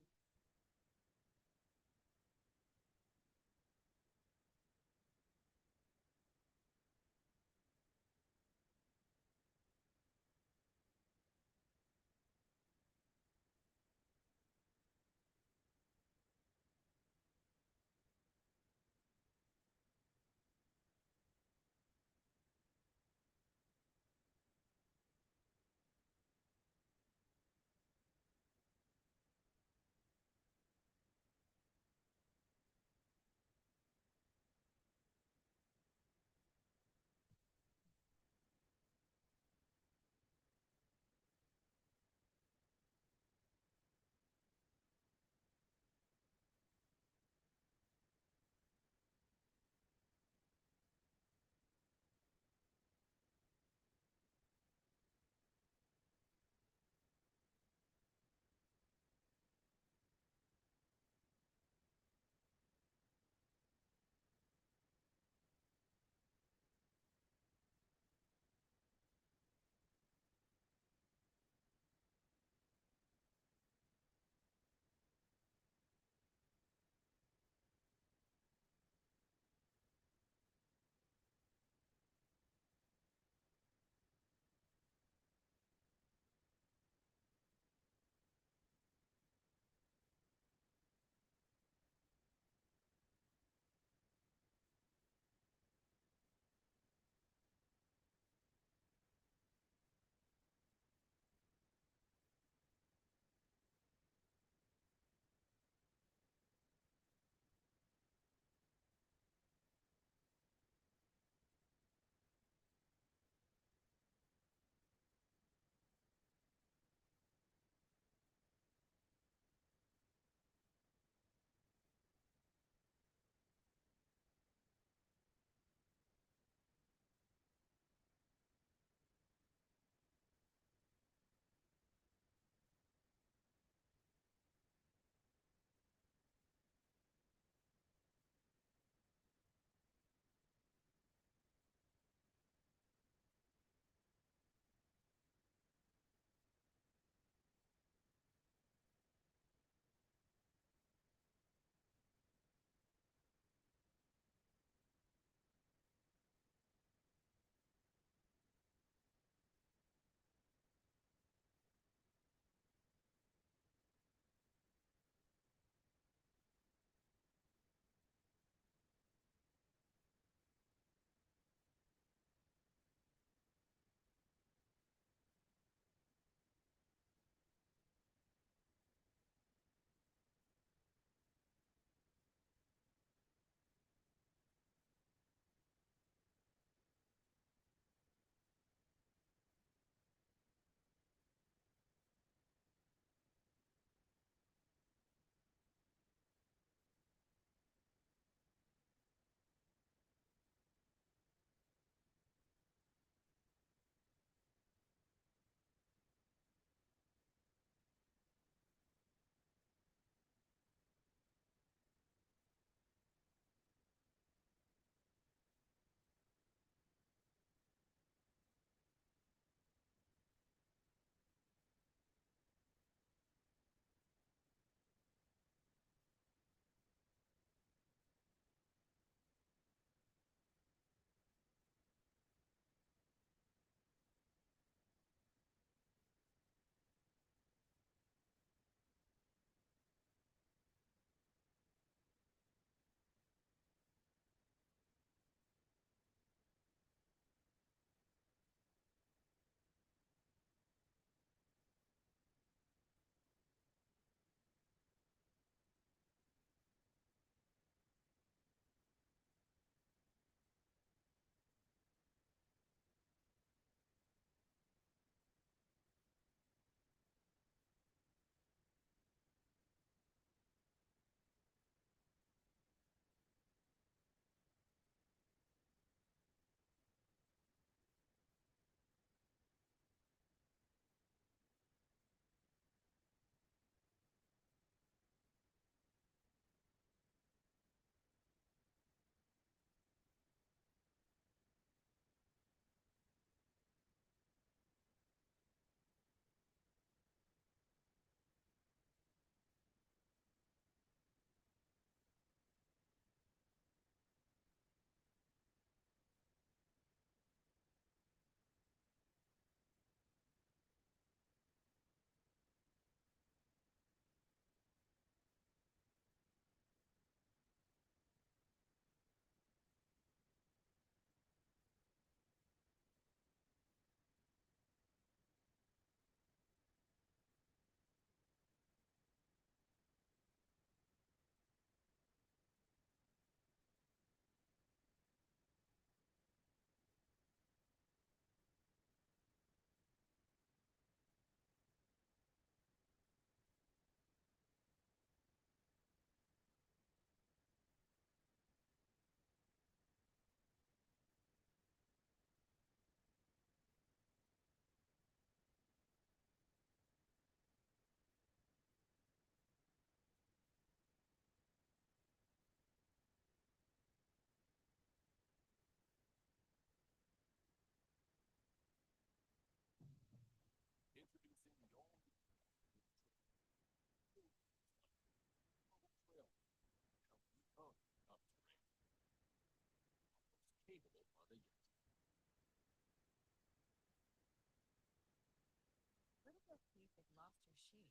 Keith had lost your sheet.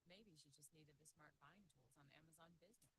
Maybe she just needed the smart buying tools on Amazon Business.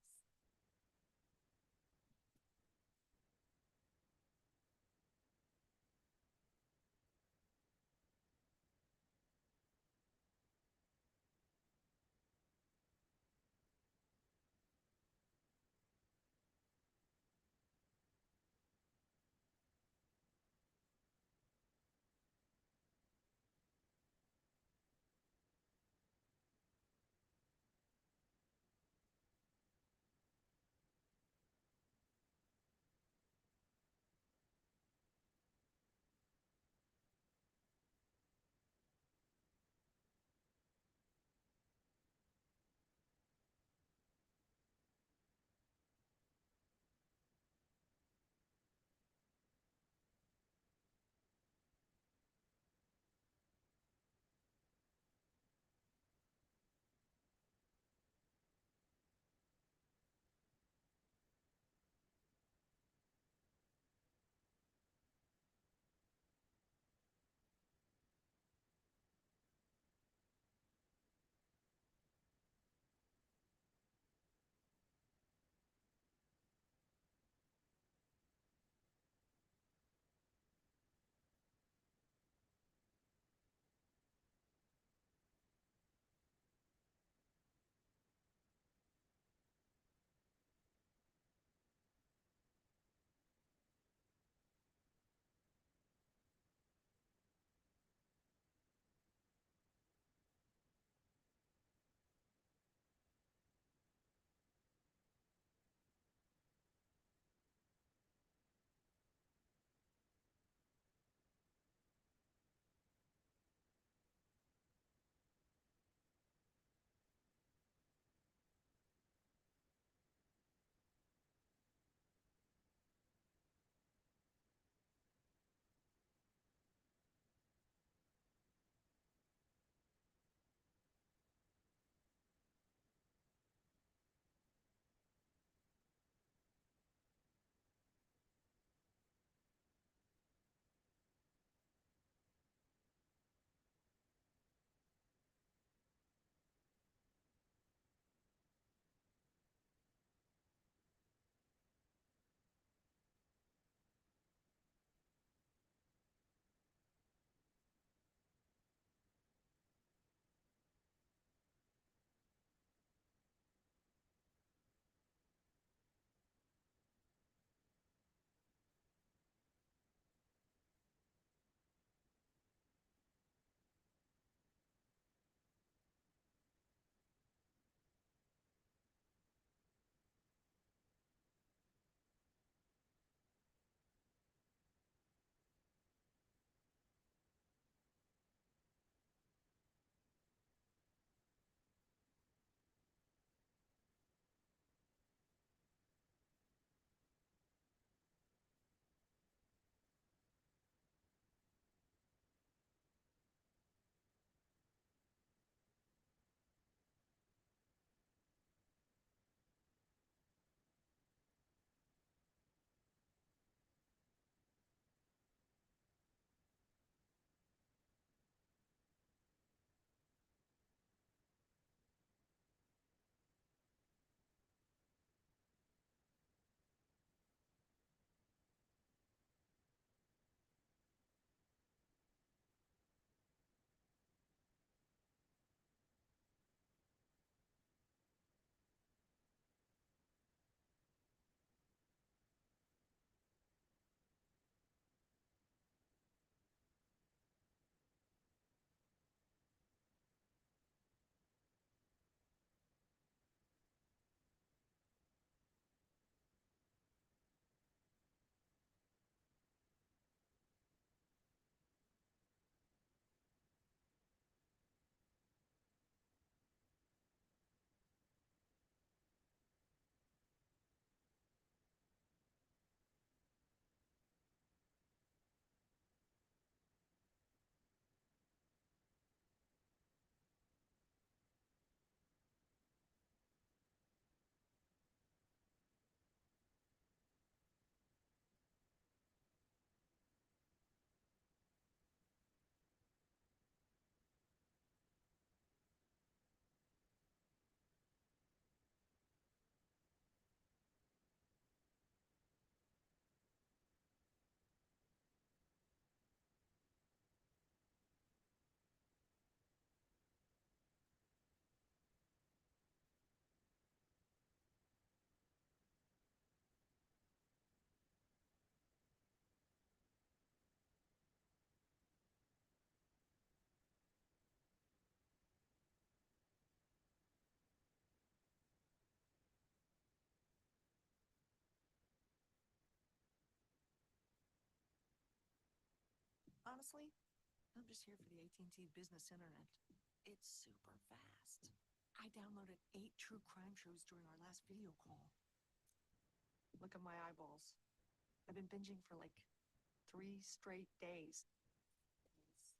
honestly, I'm just here for the AT&T business internet. It's super fast. I downloaded 8 true crime shows during our last video call. Look at my eyeballs. I've been binging for like 3 straight days.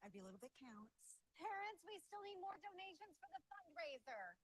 Every little bit counts. Parents, we still need more donations for the fundraiser.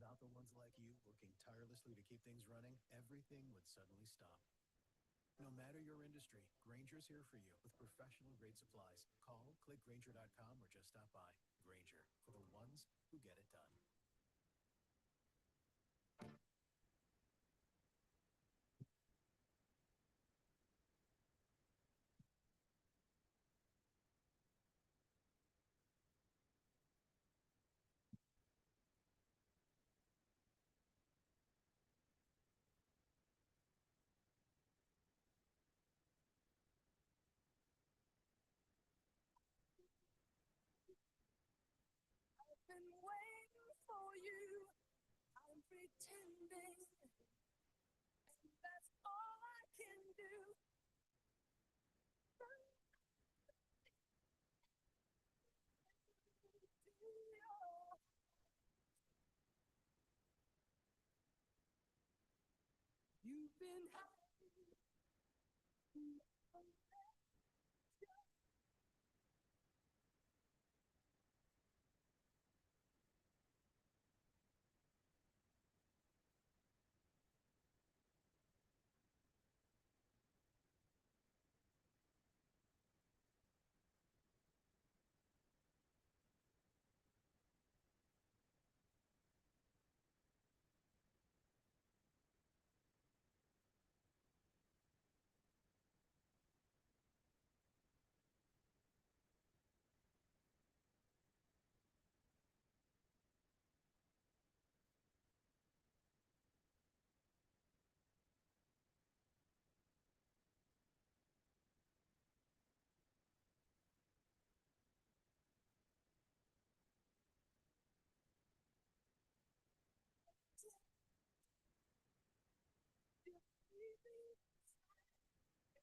Without the ones like you working tirelessly to keep things running, everything would suddenly stop. No matter your industry, Granger's here for you with professional grade supplies. Call, click Granger.com or just stop by. Granger, for the ones who get it done. been waiting for you. I'm pretending, and that's all I can do. You've been hiding.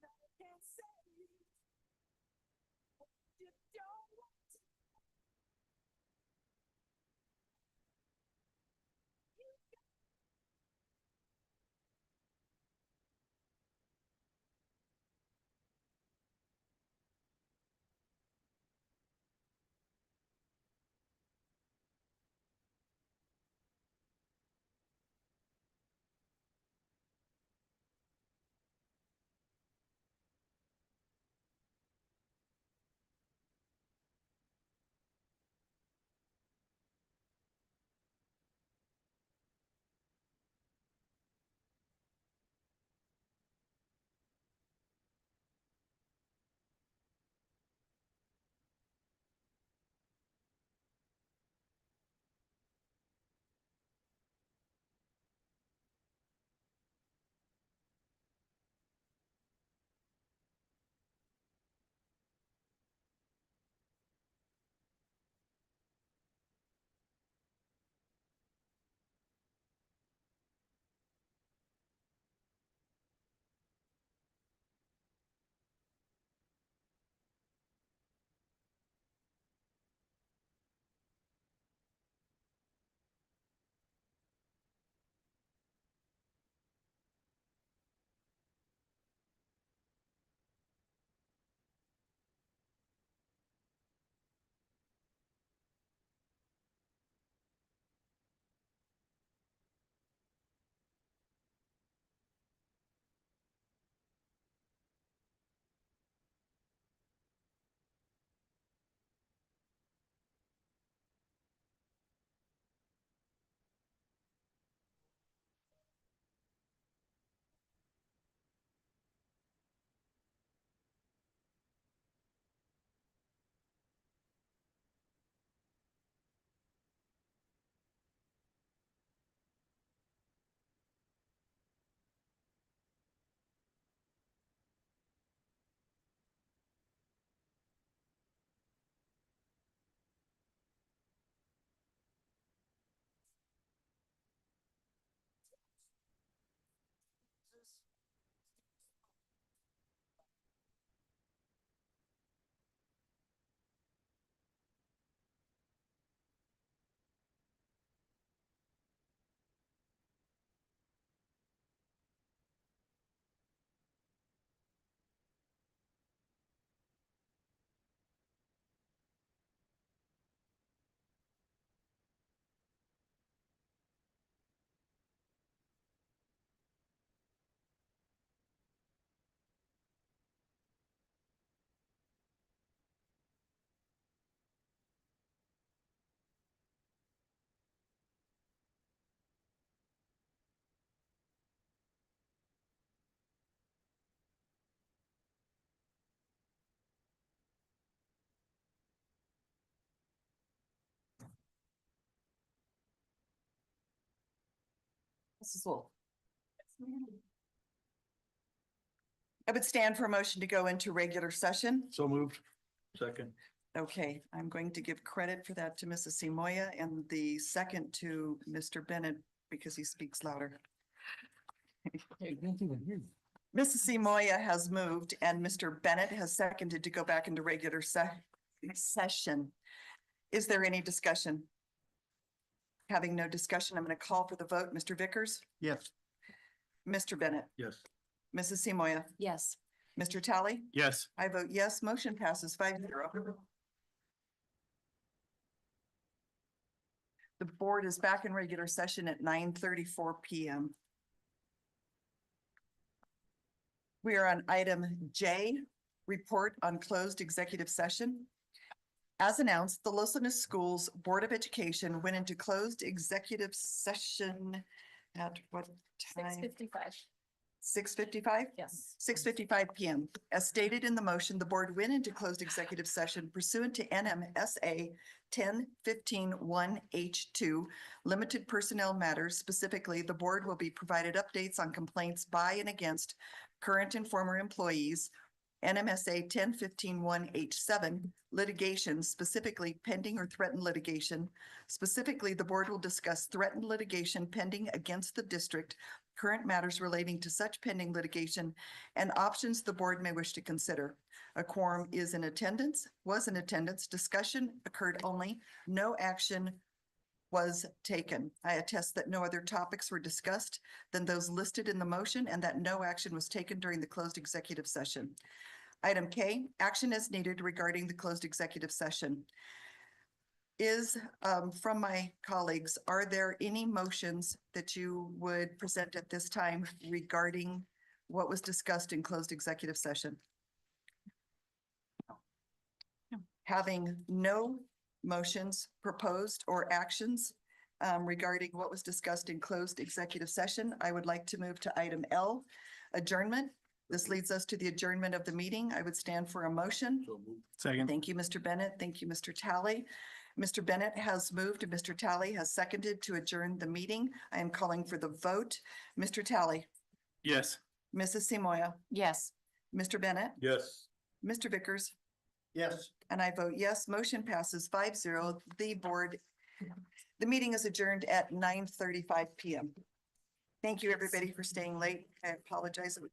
And I can't say what you don't want to. Mrs. Wolf. I would stand for a motion to go into regular session. So moved. Second. Okay, I'm going to give credit for that to Mrs. Simoia and the second to Mr. Bennett because he speaks louder. Mrs. Simoia has moved and Mr. Bennett has seconded to go back into regular session. Is there any discussion? Having no discussion, I'm going to call for the vote. Mr. Vickers, Yes. Mr. Bennett, Yes. Mrs. Simoia, Yes. Mr. Tally. Yes. I vote yes, motion passes 5-0. The board is back in regular session at 9:34 PM. We are on item J, report on closed executive session. As announced, the Los Angeles Schools Board of Education went into closed executive session at what time? 6:55. 6:55? Yes. 6:55 PM. As stated in the motion, the board went into closed executive session pursuant to NMSA 10:15-1H2, limited personnel matters. Specifically, the board will be provided updates on complaints by and against current and former employees. NMSA 10:15-1H7, litigation, specifically pending or threatened litigation. Specifically, the board will discuss threatened litigation pending against the district, current matters relating to such pending litigation, and options the board may wish to consider. A quorum is in attendance, was in attendance, discussion occurred only, no action was taken. I attest that no other topics were discussed than those listed in the motion and that no action was taken during the closed executive session. Item K, action is needed regarding the closed executive session. From my colleagues, are there any motions that you would present at this time regarding what was discussed in closed executive session? Having no motions proposed or actions regarding what was discussed in closed executive session, I would like to move to item L, adjournment. This leads us to the adjournment of the meeting. I would stand for a motion. Second. Thank you, Mr. Bennett. Thank you, Mr. Tally. Mr. Bennett has moved and Mr. Tally has seconded to adjourn the meeting. I am calling for the vote. Mr. Tally, Yes. Mrs. Simoia, Yes. Mr. Bennett, Yes. Mr. Vickers, Yes. and I vote yes. Motion passes 5-0. The meeting is adjourned at 9:35 PM. Thank you, everybody, for staying late. I apologize. It